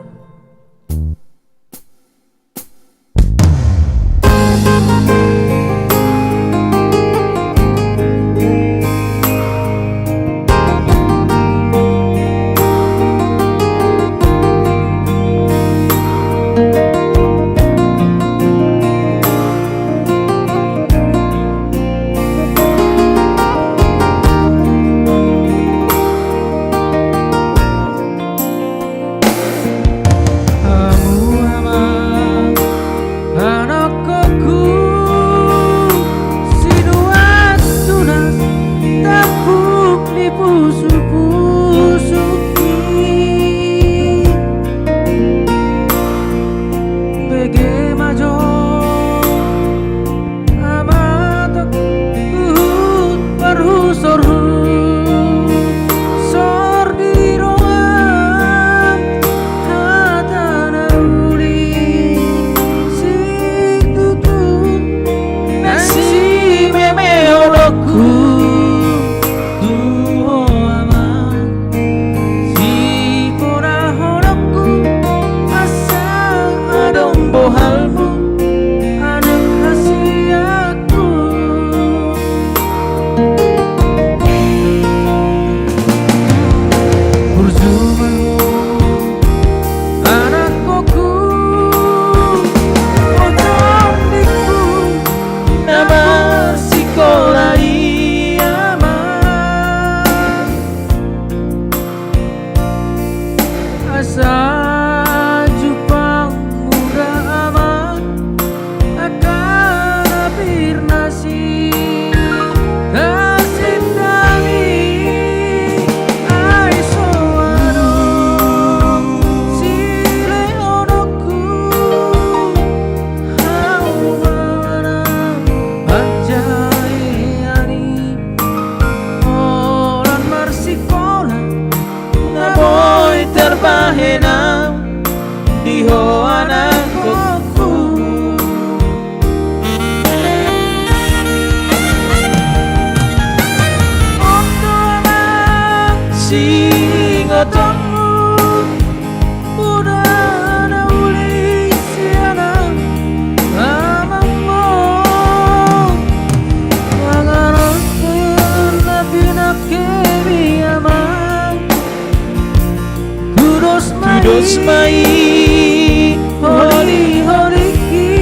Dos mai hori horiki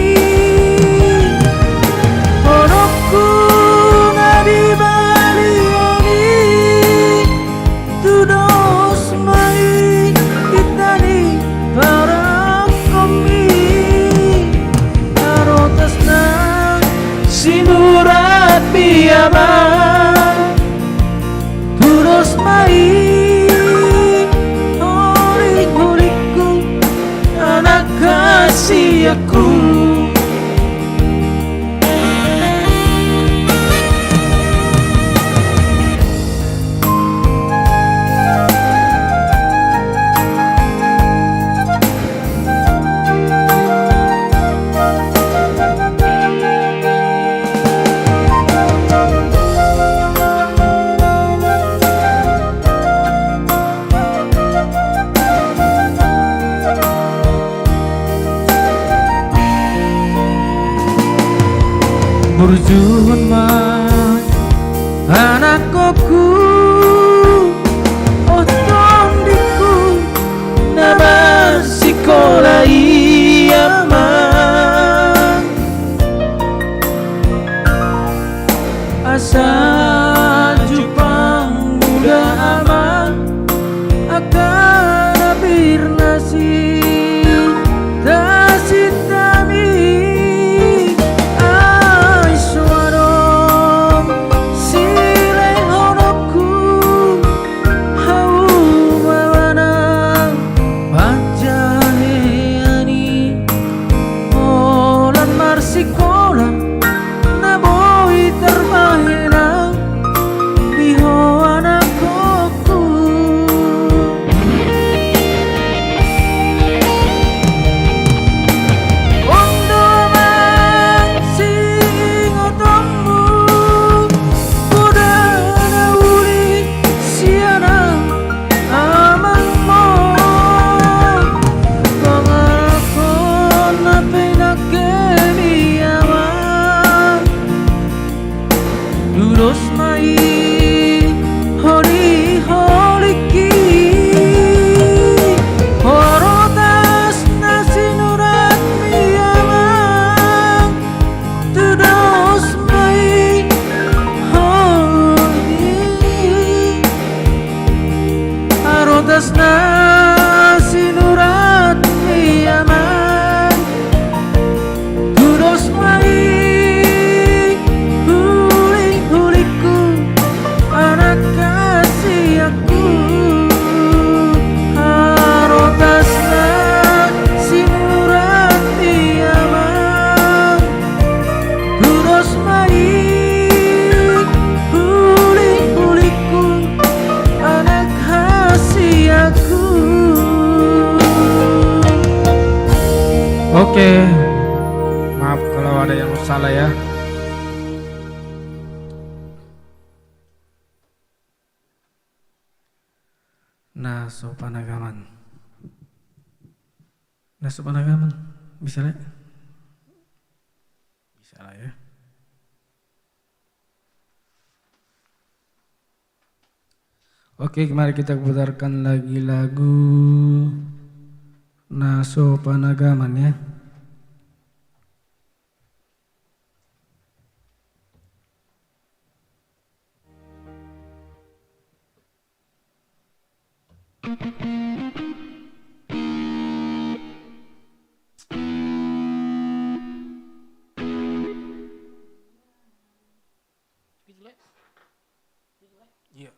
Horoku nadi balioni Tudos mai itani para komi Arotas na sinurat piyama Tudos mai kasih aku Burjuhun man anak koku otondiku nama sekolah iaman asal Jepang muda aman akan abir nasi dasitami sinurat iyaman Kudos mai huling-huliku anak kasih aku harotasna sinurat iyaman Kudos mai huling-huliku anak kasih aku. Oke, maaf kalau ada yang salah ya. Nasopanagaman. Nasopanagaman, bisa lah? Bisa lah ya. Oke, mari kita putarkan lagi lagu Nasopanagaman ya. Iya.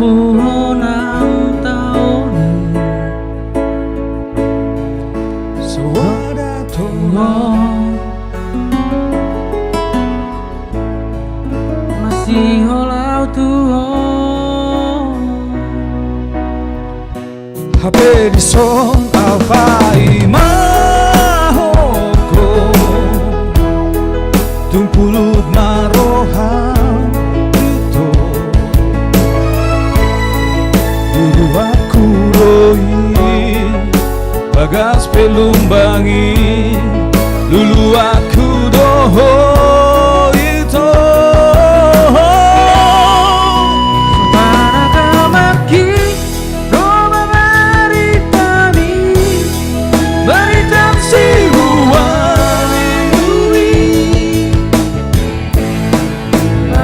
Kalpuhonang taon Suwada tuong Masih holau tuong Hape di son alpai mahoko Tumpulut marohan itu Dulu aku roi Bagas pelumbangi Dulu aku doho itu Panagamaki Roma maritami Maritam sihuani lui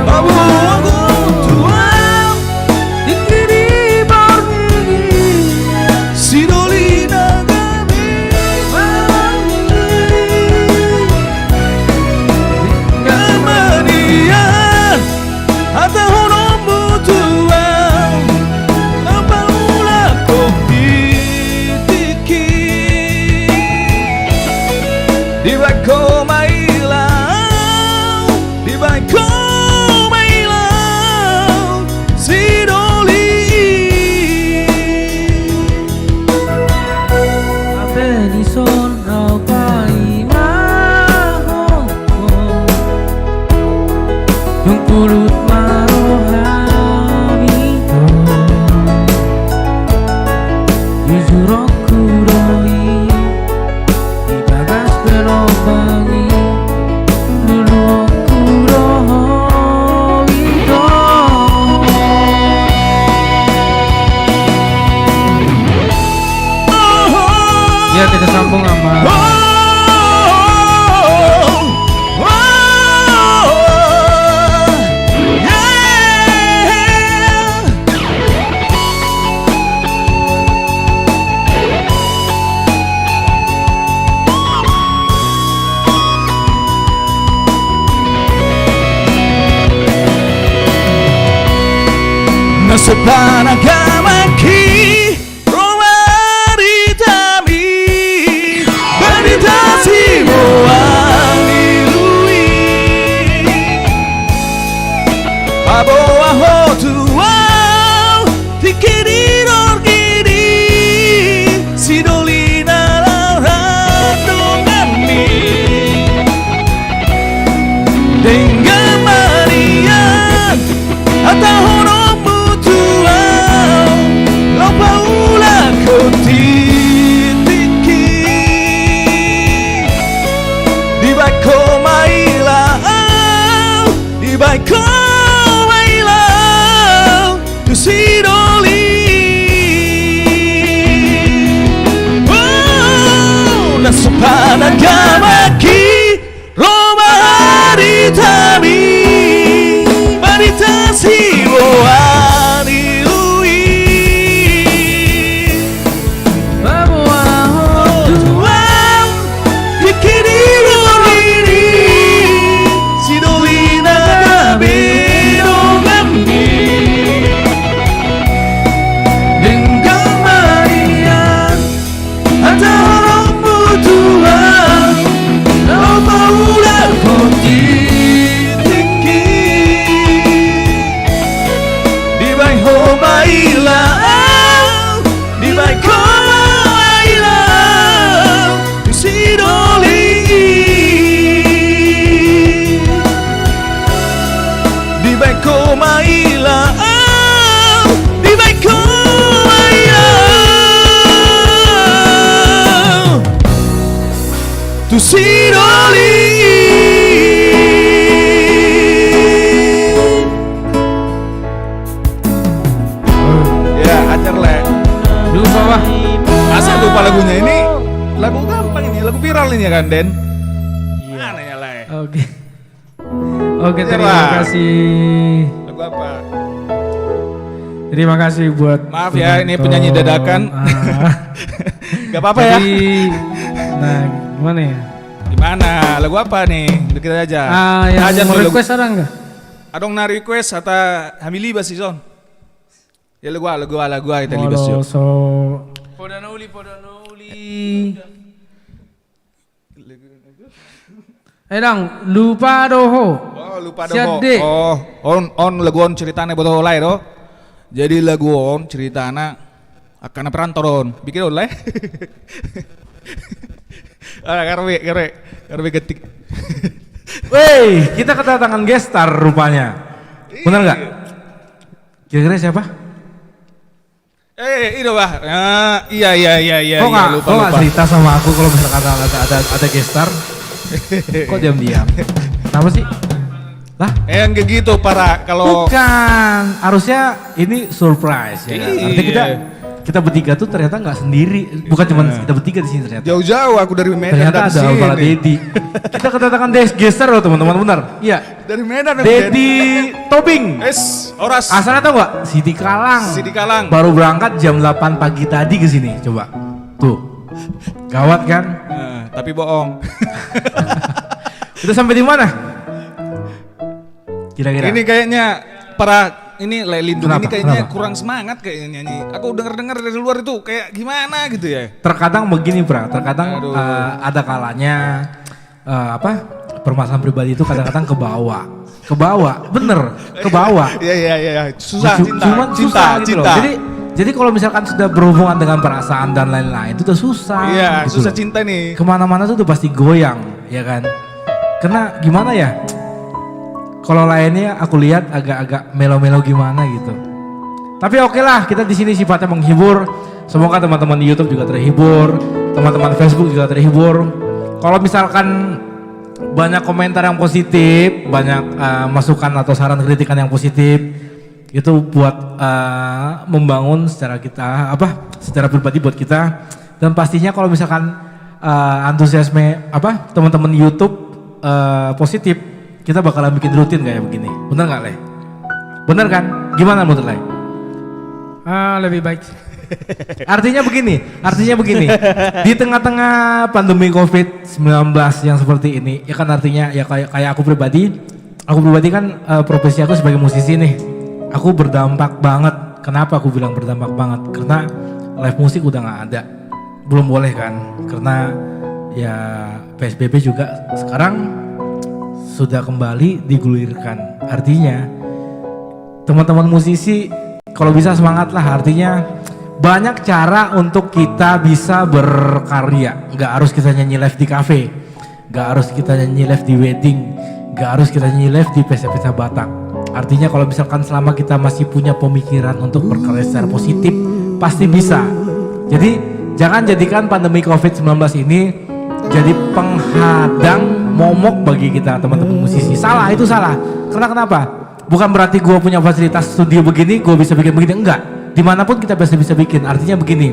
Babu aku tuang Dikiri borngi Sidoli nagami Kemanian Atau honomu tuang Apaulah kok ditiki Di bako mailau Di bako mailau Sidoli Ape ni son rau pai mahong Yung kulot marohami Yuzurok kuroi Ibagas pelobangi Dulu aku rohoi Ya kita sambung sama Nasopanagami Romaritami Banitasi moani lui Babo aho tuau Tikiri orgiri Sidoli tu siroli. Ya, ajar le. Lupa wah. Masa lupa lagunya ini? Lagu gampang ini, lagu viral ini ya kan, Den? Mana ya, Le? Oke. Oke, Ajar terima lah. kasih. Lagu apa? Terima kasih buat Maaf ya, ini penonton. penyanyi dadakan. Gak apa-apa ya. Jadi, nah gimana ya? Gimana? Lagu apa nih? Udah kita aja. Yang Ajar mau dulu. request ada nggak? Adong na request atau hamili ba si Son? Ya lagu kita libas yuk. So Podanuli. Dang, lupa doho. Oh lupa Siap, dong. Dek. Oh on lagu on ceritanya bodoh oleh do. Jadi lagu on ceritanya akan perantoron. Bikin oleh. Karwe ketik. Wey, kita kedatangan guest star rupanya. Benar nggak? Kira-kira siapa? Itu bah. Iya. Kok nggak Lupa. cerita sama aku kalau misalkan ada guest star? Kok diam-diam? Kenapa sih? Lah? Yang kayak gitu para kalau Bukan, harusnya ini surprise ya. Kan? Artinya kita bertiga tuh ternyata nggak sendiri, bukan cuma kita bertiga di sini ternyata. jauh-jauh aku dari Medan Ternyata dan ada sini. Alvara Dedi. Kita kedatangan guest star loh teman-teman, benar? Iya. Dari Medan aku, Dedi Tobing. Oras. Asalnya tau nggak? Siti Kalang. Siti Kalang. Baru berangkat jam 8 pagi tadi ke sini. Coba. Tuh. Gawat kan? Tapi bohong. Udah sampai di mana? Kira-kira. Ini kayaknya para ini Lelindung ini Kenapa? kayaknya Kenapa? kurang semangat kayaknya nyanyi. Aku dengar dari luar itu kayak gimana gitu ya. Terkadang begini, Pra. Terkadang Aduh. ada kalanya permasalahan pribadi itu kadang-kadang ke bawah. Ke bawah, bener, ke bawah. Iya. Susah cinta. Cuman susah gitu loh. Jadi kalau misalkan sudah berhubungan dengan perasaan dan lain-lain itu udah susah. Iya, gitu susah loh. cinta nih. Kemana-mana tuh udah pasti goyang, ya kan? Karena gimana ya? Kalau lainnya aku lihat agak-agak melo-melo gimana gitu. Tapi oke lah, kita di sini sifatnya menghibur. Semoga teman-teman di YouTube juga terhibur, teman-teman Facebook juga terhibur. Kalau misalkan banyak komentar yang positif, banyak masukan atau saran kritikan yang positif, itu buat membangun secara pribadi buat kita. Dan pastinya kalau misalkan antusiasme teman-teman YouTube positif, kita bakalan bikin rutin kayak begini. Bener nggak, Le? Bener kan? Gimana menurut Le? Lebih baik. Artinya begini. Di tengah-tengah pandemi COVID-19 yang seperti ini, ya kan artinya ya kayak aku pribadi kan profesi aku sebagai musisi nih. Aku berdampak banget. Kenapa aku bilang berdampak banget? Karena live musik udah nggak ada. Belum boleh kan? Karena ya PSBB juga sekarang sudah kembali digulirkan. Artinya teman-teman musisi kalau bisa semangat lah. Artinya banyak cara untuk kita bisa berkarya. Nggak harus kita nyanyi live di cafe, nggak harus kita nyanyi live di wedding, nggak harus kita nyanyi live di pesta-pesta Batak. Artinya kalau misalkan selama kita masih punya pemikiran untuk berkarya secara positif, pasti bisa. Jadi jangan jadikan pandemi COVID-19 ini jadi penghadang momok bagi kita teman-teman musisi. Salah, itu salah. Karena kenapa? Bukan berarti gue punya fasilitas studio begini, gue bisa bikin begini. Enggak. Dimanapun kita bisa bikin. Artinya begini,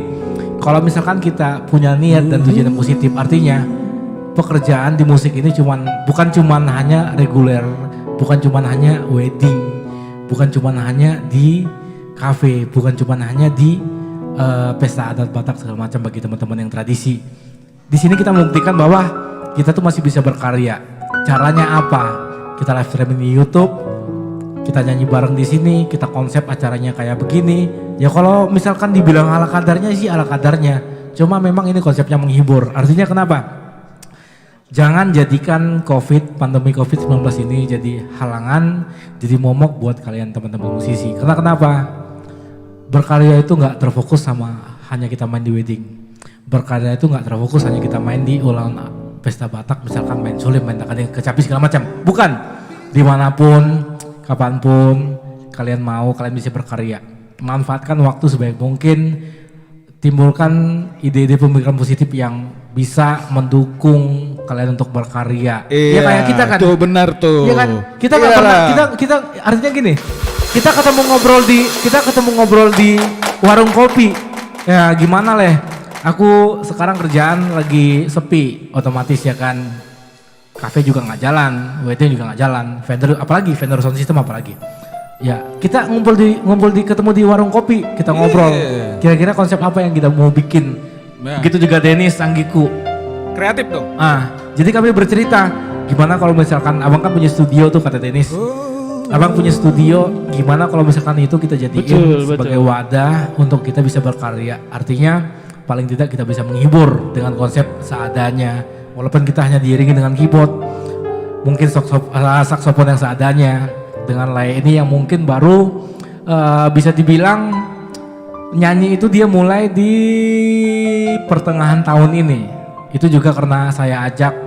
kalau misalkan kita punya niat dan tujuan yang positif, artinya pekerjaan di musik ini bukan cuman hanya reguler, bukan cuman hanya wedding, bukan cuman hanya di cafe, bukan cuman hanya di pesta adat Batak segala macam bagi teman-teman yang tradisi. Di sini kita membuktikan bahwa kita tuh masih bisa berkarya. Caranya apa? Kita live streaming di YouTube, kita nyanyi bareng di sini, kita konsep acaranya kayak begini. Ya kalau misalkan dibilang ala kadarnya sih ala kadarnya. Cuma memang ini konsepnya menghibur. Artinya kenapa? Jangan jadikan pandemi COVID-19 ini jadi halangan, jadi momok buat kalian teman-teman musisi. Karena kenapa? Berkarya itu nggak terfokus sama hanya kita main di wedding. Berkarya itu nggak terfokus hanya kita main di ulang pesta Batak, misalkan main sulim, main takadeng, kecapi segala macam. Bukan. Dimanapun, kapanpun kalian bisa berkarya. Manfaatkan waktu sebaik mungkin, timbulkan ide-ide pemikiran positif yang bisa mendukung kalian untuk berkarya. Iya, Ya kayak kita kan. tuh benar tuh. Iya kan? Kita nggak pernah kita artinya gini. Kita ketemu ngobrol di warung kopi. Ya gimana leh? Aku sekarang kerjaan lagi sepi, otomatis ya kan. Kafe juga nggak jalan, WT juga nggak jalan. Vendor sound system apalagi. Ya kita ngumpul di ketemu di warung kopi, kita ngobrol. Kira-kira konsep apa yang kita mau bikin? Nah. Begitu juga Dennis Anggiku. Kreatif dong. Jadi kami bercerita, gimana kalau misalkan abang kan punya studio tuh kata Dennis. Abang punya studio, gimana kalau misalkan itu kita jadiin sebagai wadah untuk kita bisa berkarya. Artinya paling tidak kita bisa menghibur dengan konsep seadanya. Walaupun kita hanya diiringi dengan keyboard, mungkin saksofon yang seadanya. Dengan Lai ini yang mungkin baru bisa dibilang nyanyi itu dia mulai di pertengahan tahun ini. Itu juga karena saya ajak,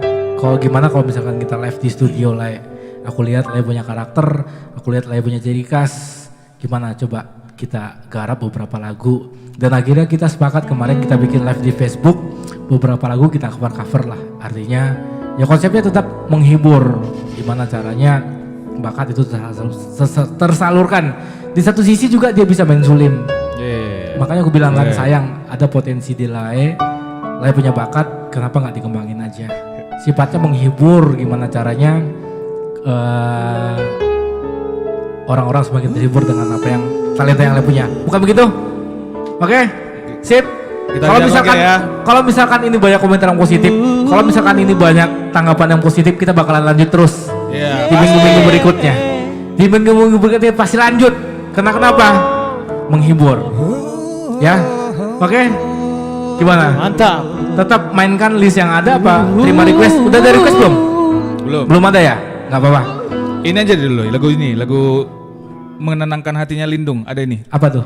gimana kalau misalkan kita live di studio Lai. Aku lihat Lai punya karakter, aku lihat Lai punya ciri khas. Gimana coba kita garap beberapa lagu. Dan akhirnya kita sepakat kemarin kita bikin live di Facebook. Beberapa lagu kita cover lah. Artinya ya konsepnya tetap menghibur. Gimana caranya bakat itu tersalurkan. Di satu sisi juga dia bisa main sulim. Makanya aku bilang kan sayang ada potensi di Lai punya bakat, kenapa nggak dikembangin aja. Sifatnya menghibur, gimana caranya orang-orang semakin terhibur dengan apa yang talenta yang Lai punya. Bukan begitu? Oke, sip. Kalau misalkan ini banyak komentar yang positif, kalau misalkan ini banyak tanggapan yang positif, kita bakalan lanjut terus di minggu-minggu berikutnya. Di minggu-minggu berikutnya pasti lanjut. Kenapa? Menghibur. Ya, oke. Gimana? Mantap. Tetap mainkan list yang ada apa? Terima request. Udah ada request belum? Belum ada ya? Nggak apa-apa. Ini aja dulu lagu menenangkan hatinya Lindung. Ada ini. Apa tuh?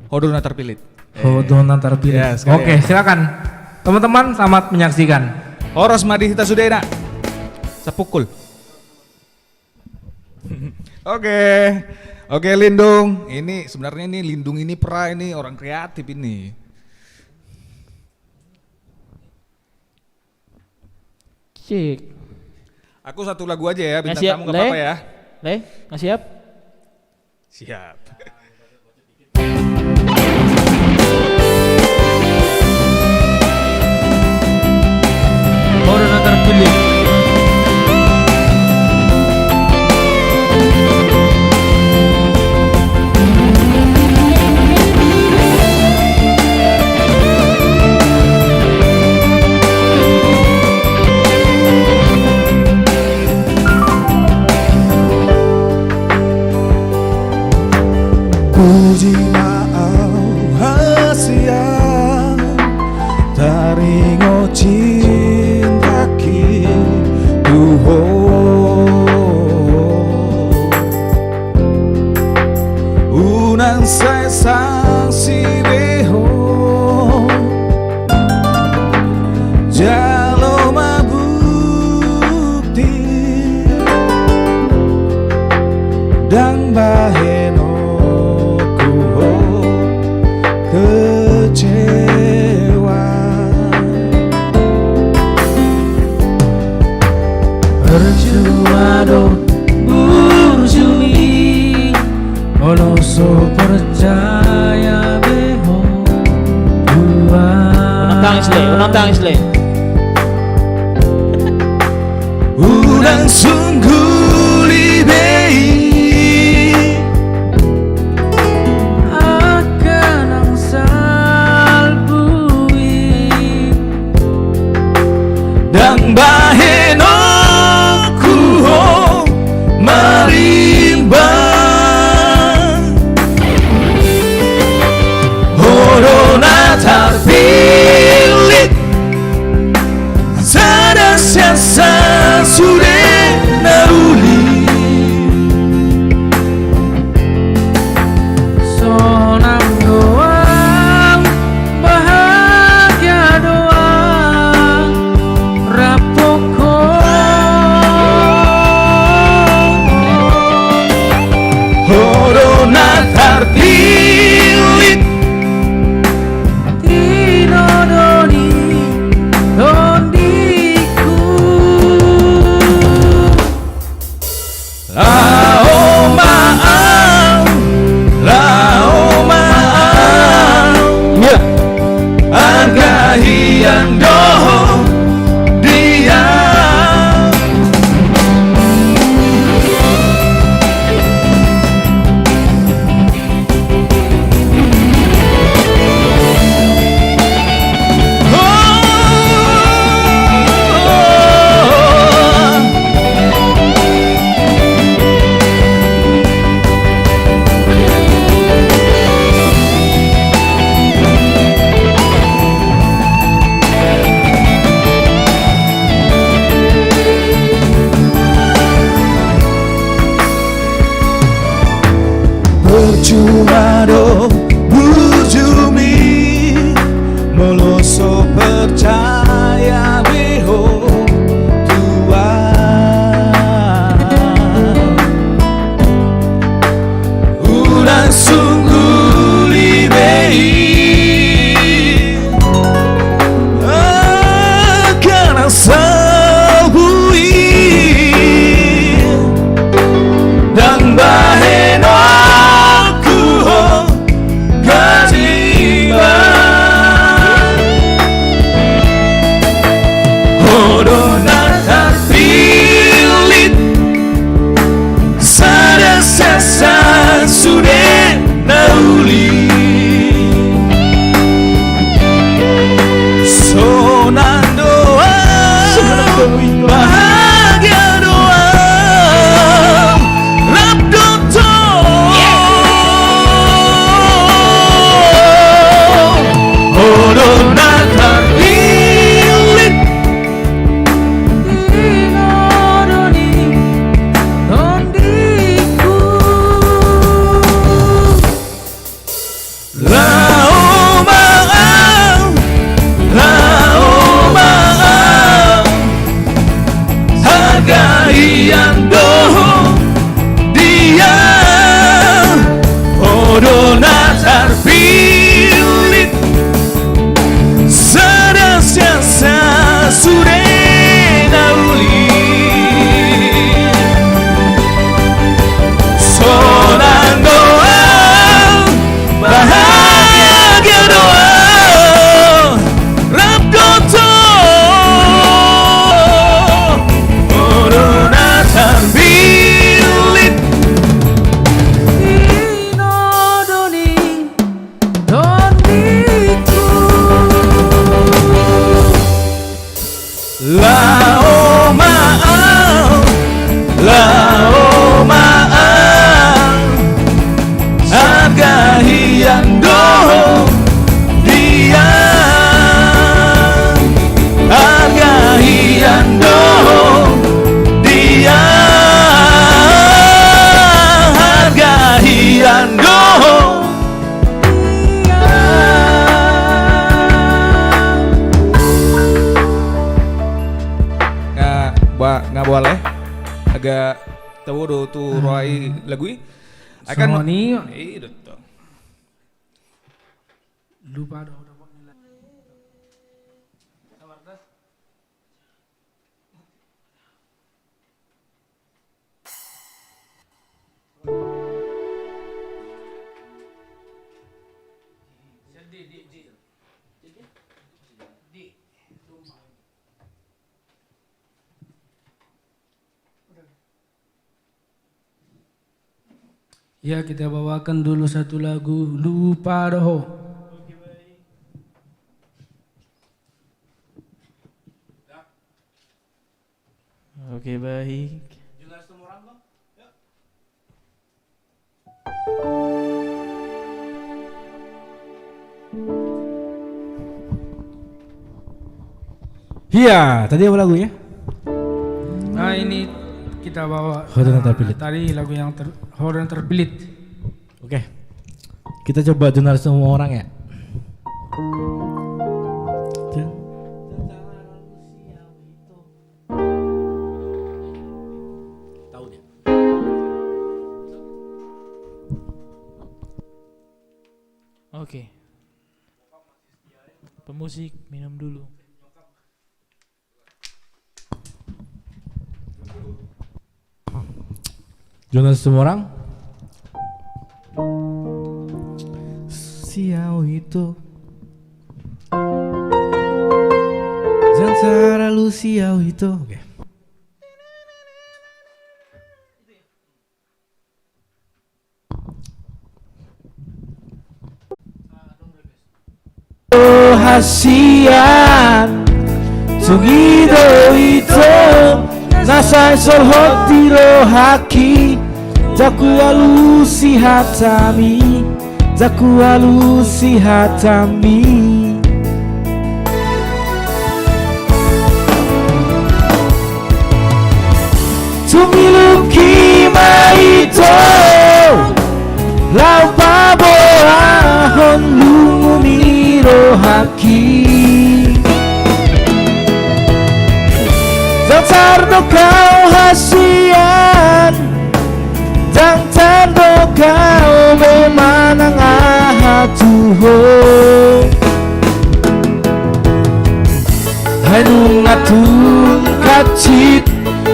Hodona terpilih. Hodona terpilih. Ya, sekalian. Oke, silakan. Teman-teman selamat menyaksikan. Horos Madihita Sudena. Sepukul. Oke Lindung. Ini sebenarnya ini Lindung ini ini orang kreatif ini. Cik. Aku satu lagu aja ya, bintang Nggak siap, tamu gak apa-apa ya. Nggak siap? Siap. Corona terpilih. Puji maaf hasia taringo cinta ki duho unan saya saksi beho jalo mabukti dan baheno kecewa Percuma do burjumi Ono so percaya beho Unang tangis le. Unang sungguh libei akan angsal bui dan baheno kuho marimba Corona terpilih sada siasa sudah nauli sonam doang bahagia doang rapoko sudah nauli sonang doa bahagia doa rap goto corona terbilit Inodoni doniku lao maaf agahiando dia agahiando dia agahiando nggak boleh agak tahu do tu Roy lagu ini akan Sony itu tuh. lupa dah. Ya, kita bawakan dulu satu lagu Lupa Doh. Oke, baik. Iya, tadi apa lagunya? Nah, ini kita bawa Horon Terpilit. tadi lagu yang Horon Terpilit. Oke. Kita coba dengar semua orang ya. Tahu dia. Oke. Pemusik minum dulu. Jonas semua orang. Siau itu Jangan lu siau itu. Oke. Hasian Sugido itu Nasai solhotiro haki Jaku alusi hatami Jaku alusi hatami Tumiluki maito Lau babo ahon lunguniro haki Jangan kau hasian Jangan kau memanang ahatuho Hanung atun kacit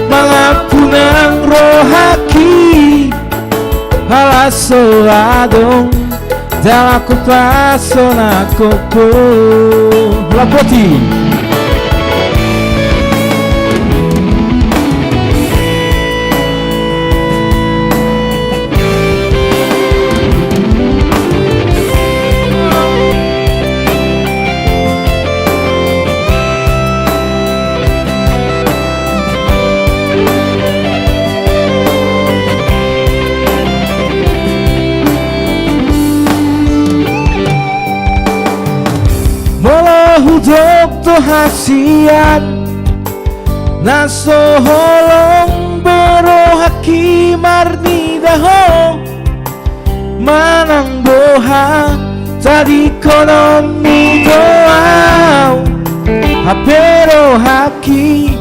Mangapunang rohaki Halaso adong Jalaku pasona koko Lapoti Hudok to hasian Naso holong bero haki marni daho Manang boha Tadi konomi doau Hapero haki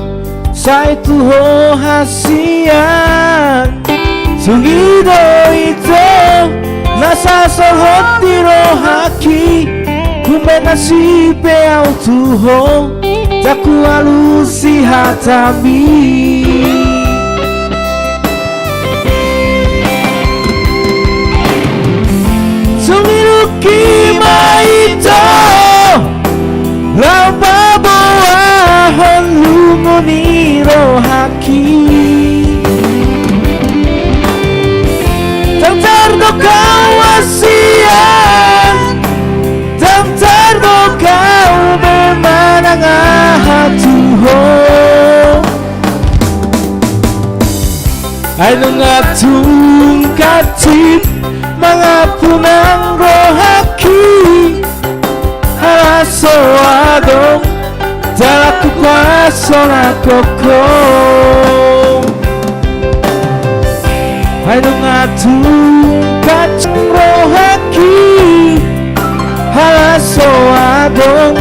Sai tuho hasian Sugido ito Nasa sohot diro haki Kumena si pe au tuho Taku alusi hatabi Sumiruki maito Lapa boahon lumuniro haki Tantardo kawasian Tantardo kau memanang ahatuho Ay nungatung katit Mga punang rohaki Halaso adong Dalaku paso na koko Ay nungatung katit rohaki Halaso adong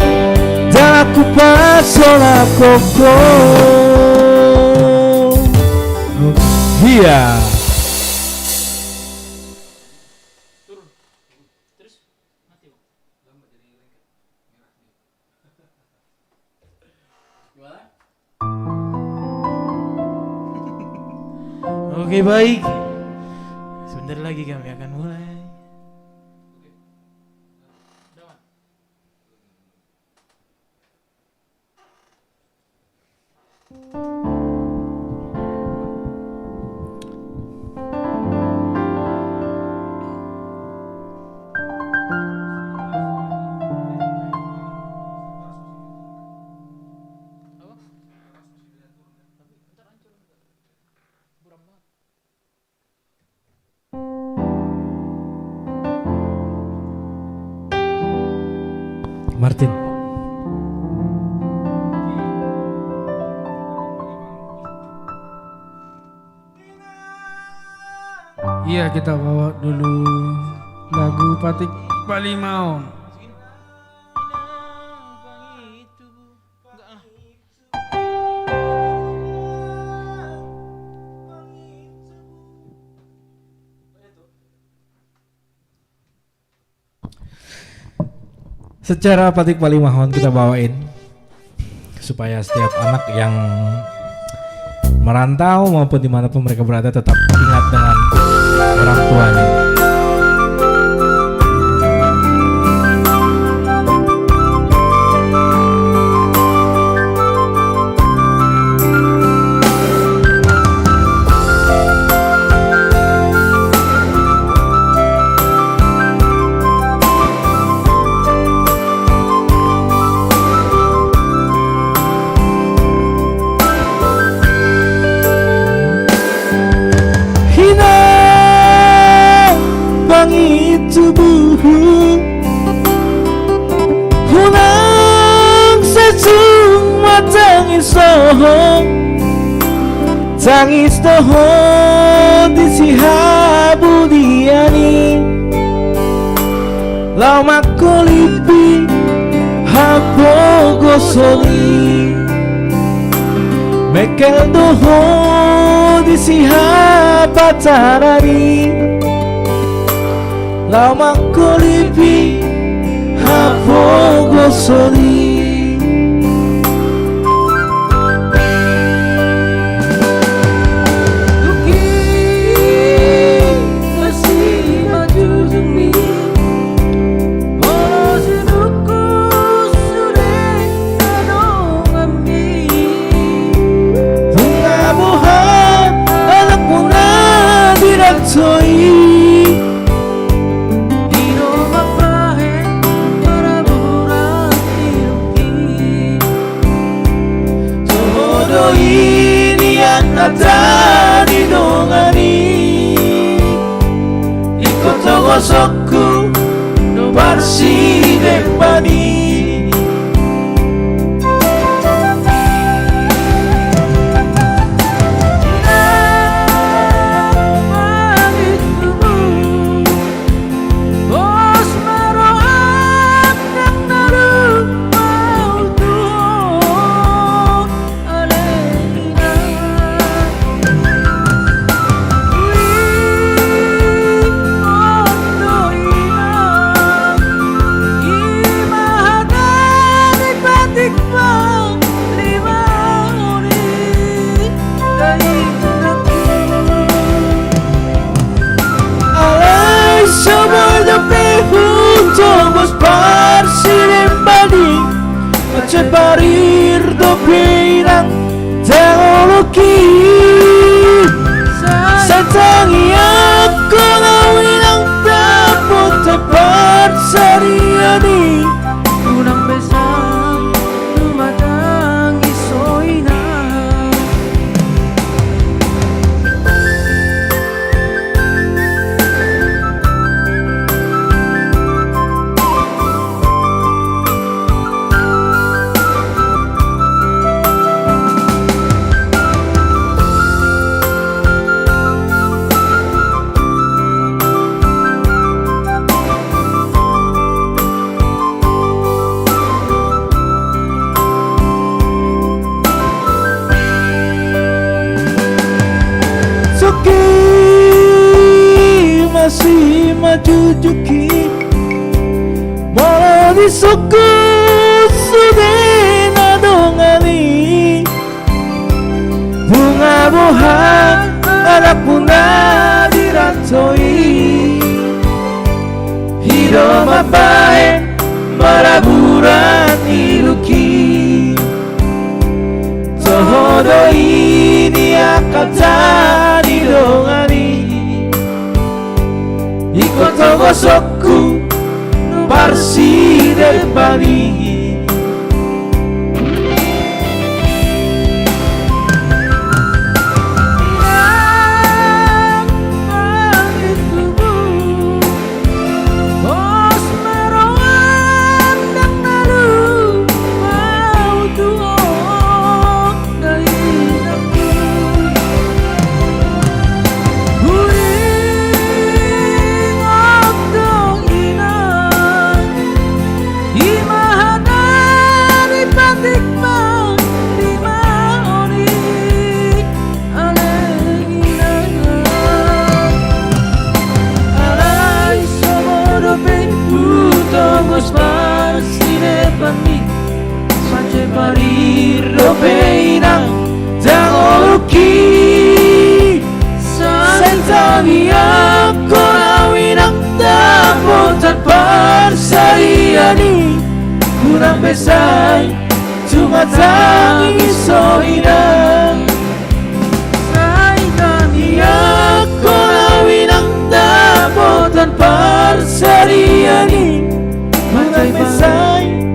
Dalaku paso na koko Iya Oke, baik. Sebentar lagi kami akan mulai. Martin. Iya, kita bawa dulu lagu Patik Palimaon. Secara Patik Palimahon kita bawain supaya setiap anak yang merantau maupun dimanapun mereka berada tetap ingat dengan orang tuanya. Tubuhku hunang sejung matangis sohong tangis tohon di sihabu diani lau makolipi hapo gosoli mekel dohon di sihabatarani lau makolipi hapo gosoli Natani dongani ikoto gosokku no barsi dempani pribadi parir dobe ng teknologi. Satangi ako gawin ang dapat dapat sariani. Unang besang dumatang isoy na. Masih majujuki malah disuku sudah nadongani. Bunga buah anak bunda dirantoi. Hidup mabae maraburan iluki. Todo ini akan tadi dongani. Ikut gosokku parsi depani. Parir dobe ng teknologi. Satangi ako gawin ang dapat tanpa sariani. Unang besay tumatang isoy na. Satangi ako gawin ang dapat tanpa sariani. Unang besay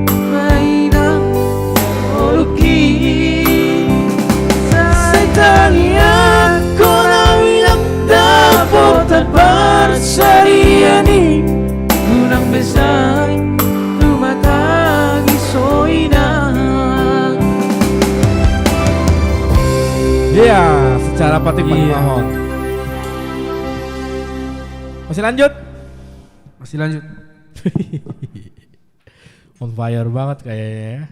Satangi ako gawin ang dapat tanpa sariani. Unang besay tumatag isoy na. Iya, secara patik mahon. Masih lanjut? Masih lanjut. On fire banget kayaknya ya.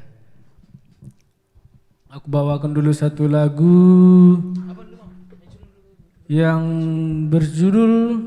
Aku bawakan dulu satu lagu yang berjudul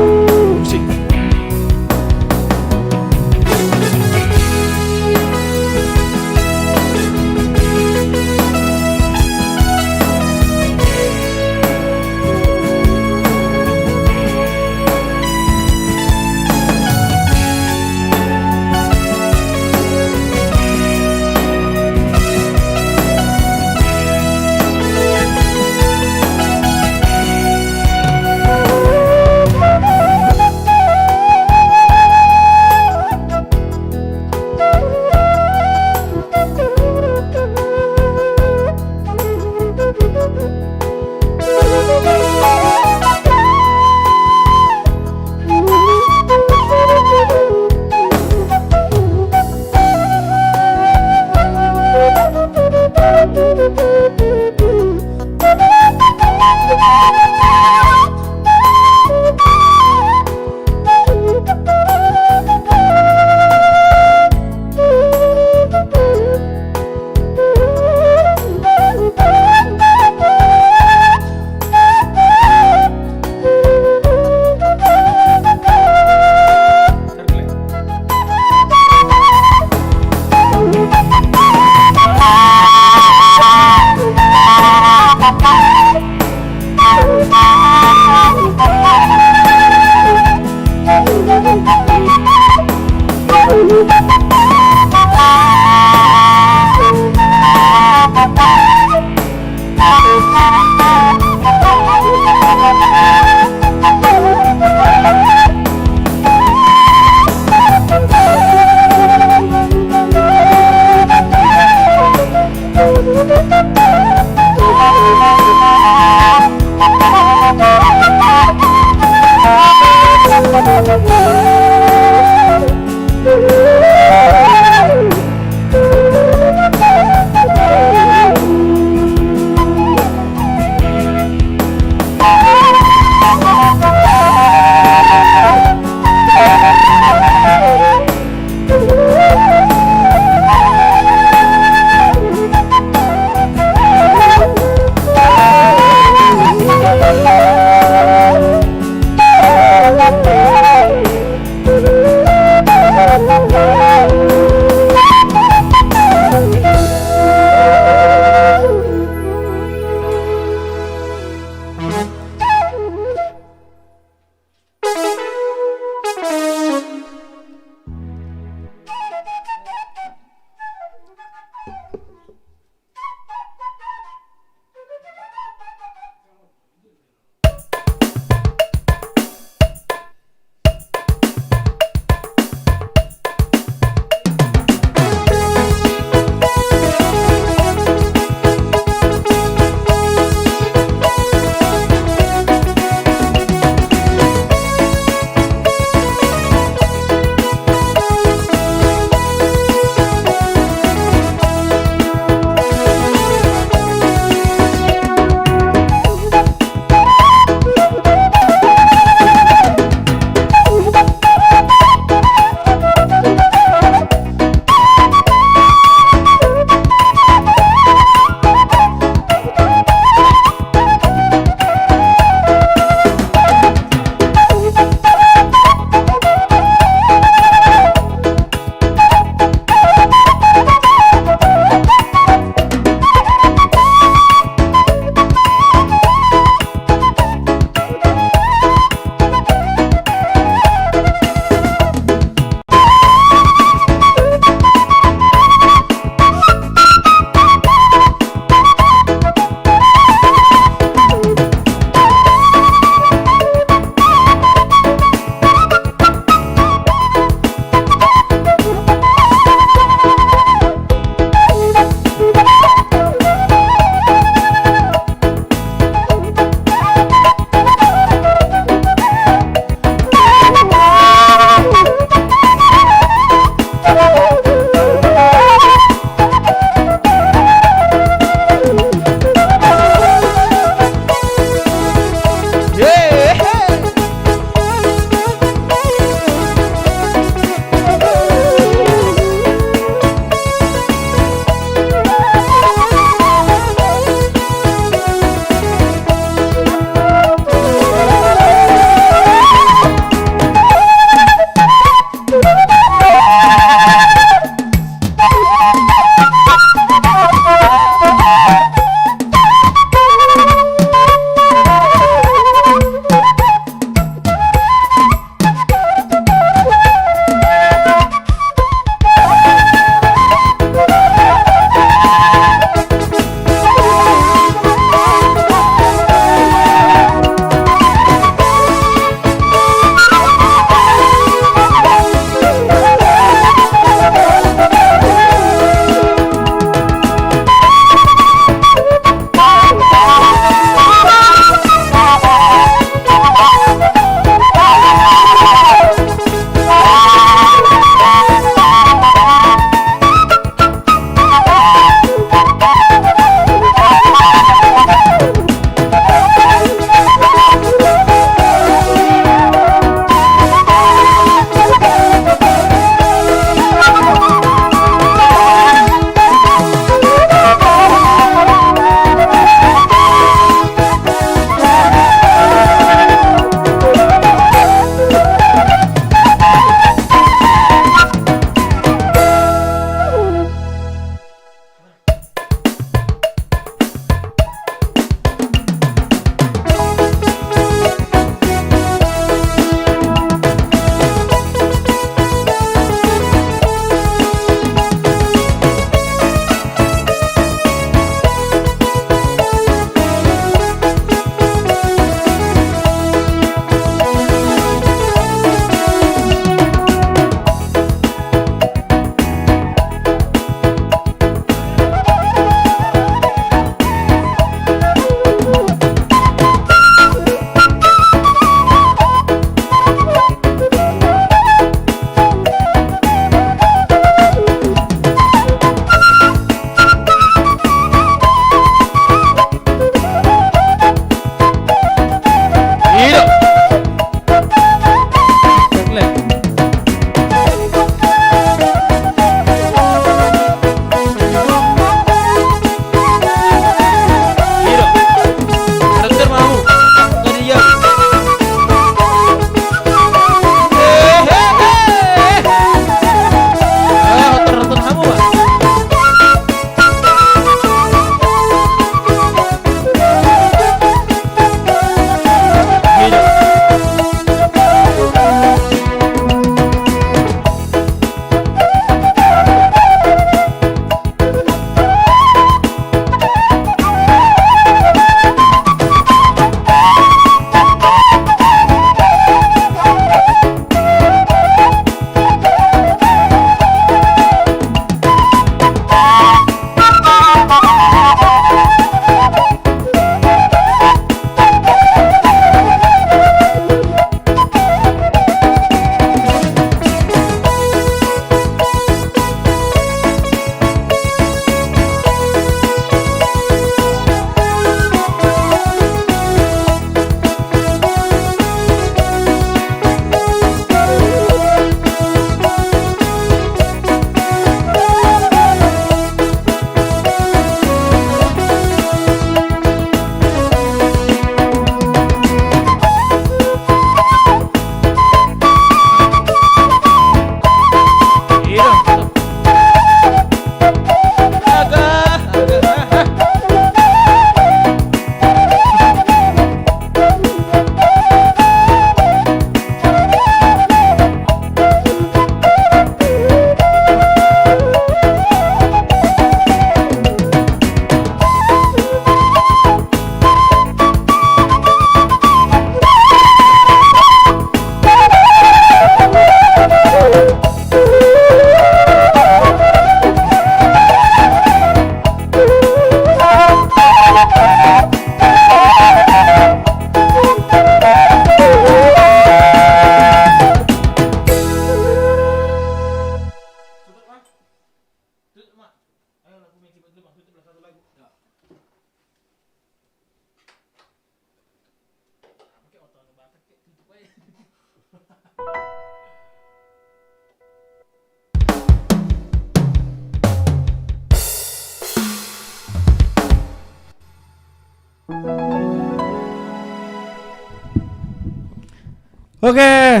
Oke.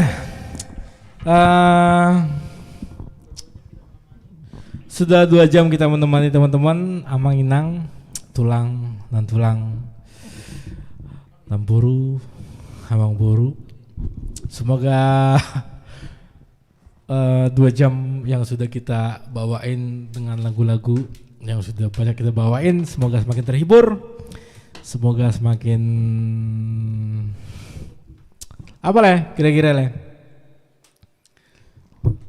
Eh, sudah 2 jam kita menemani teman-teman Amang Inang, tulang dan tulang Tamburu, Amang Boru. Semoga 2 jam yang sudah kita bawain dengan lagu-lagu yang sudah banyak kita bawain, semoga semakin terhibur, semoga semakin apa lah kira-kira lah.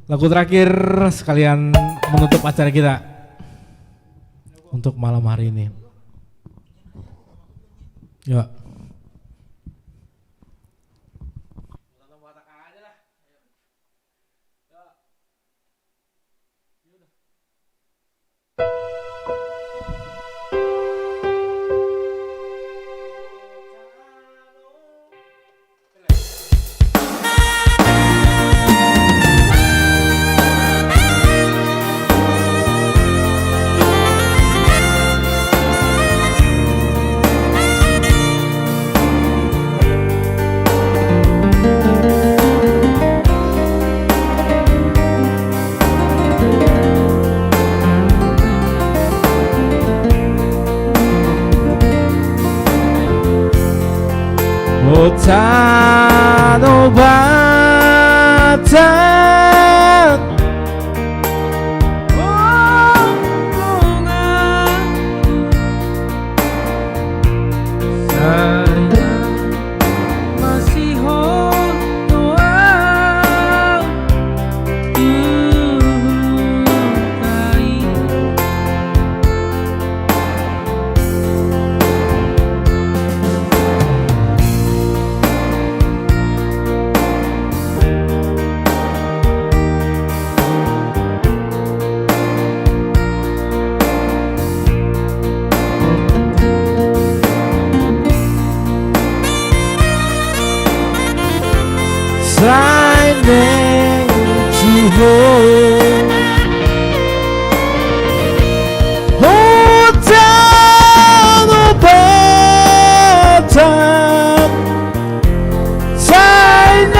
Lagu terakhir sekalian menutup acara kita untuk malam hari ini. Yuk. Hutan obatan Saya masih doa Signing to hold. Hutan obatan, signing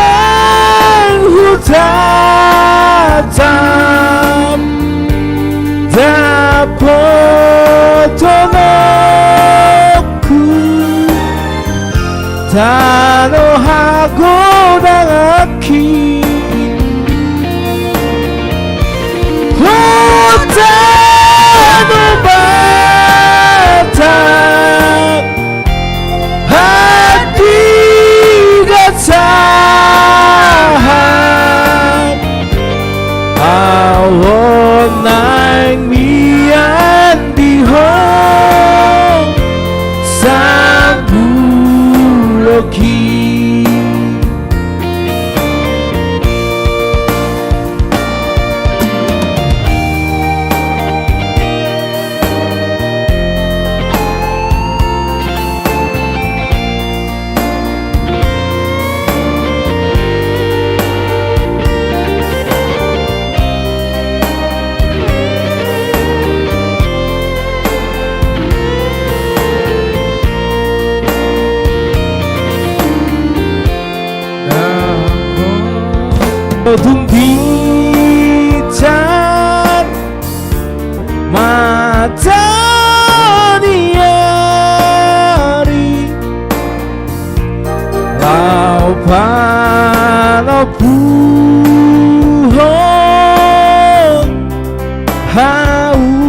hutan dapat tolongku tanohago dangaki hutan obatan hati gasahan awon naing mian dihong sambuloki. Dumbican mata niari laupan opuhon haumahi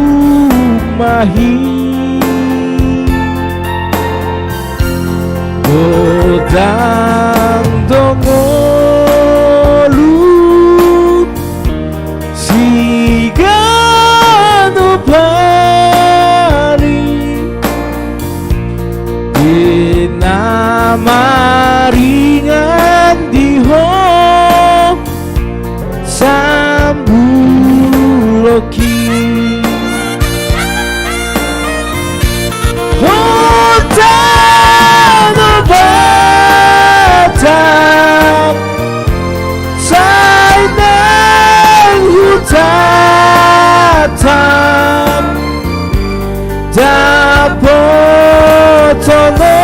godang dongo maringan dihong sambuloki hutan obatan sainang hutatan dapat tolongku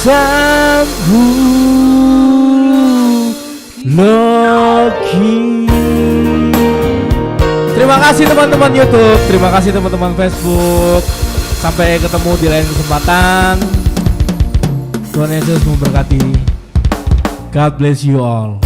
sambung lagi. Terima kasih teman-teman YouTube, terima kasih teman-teman Facebook. Sampai ketemu di lain kesempatan. Tuhan Yesus memberkati. God bless you all.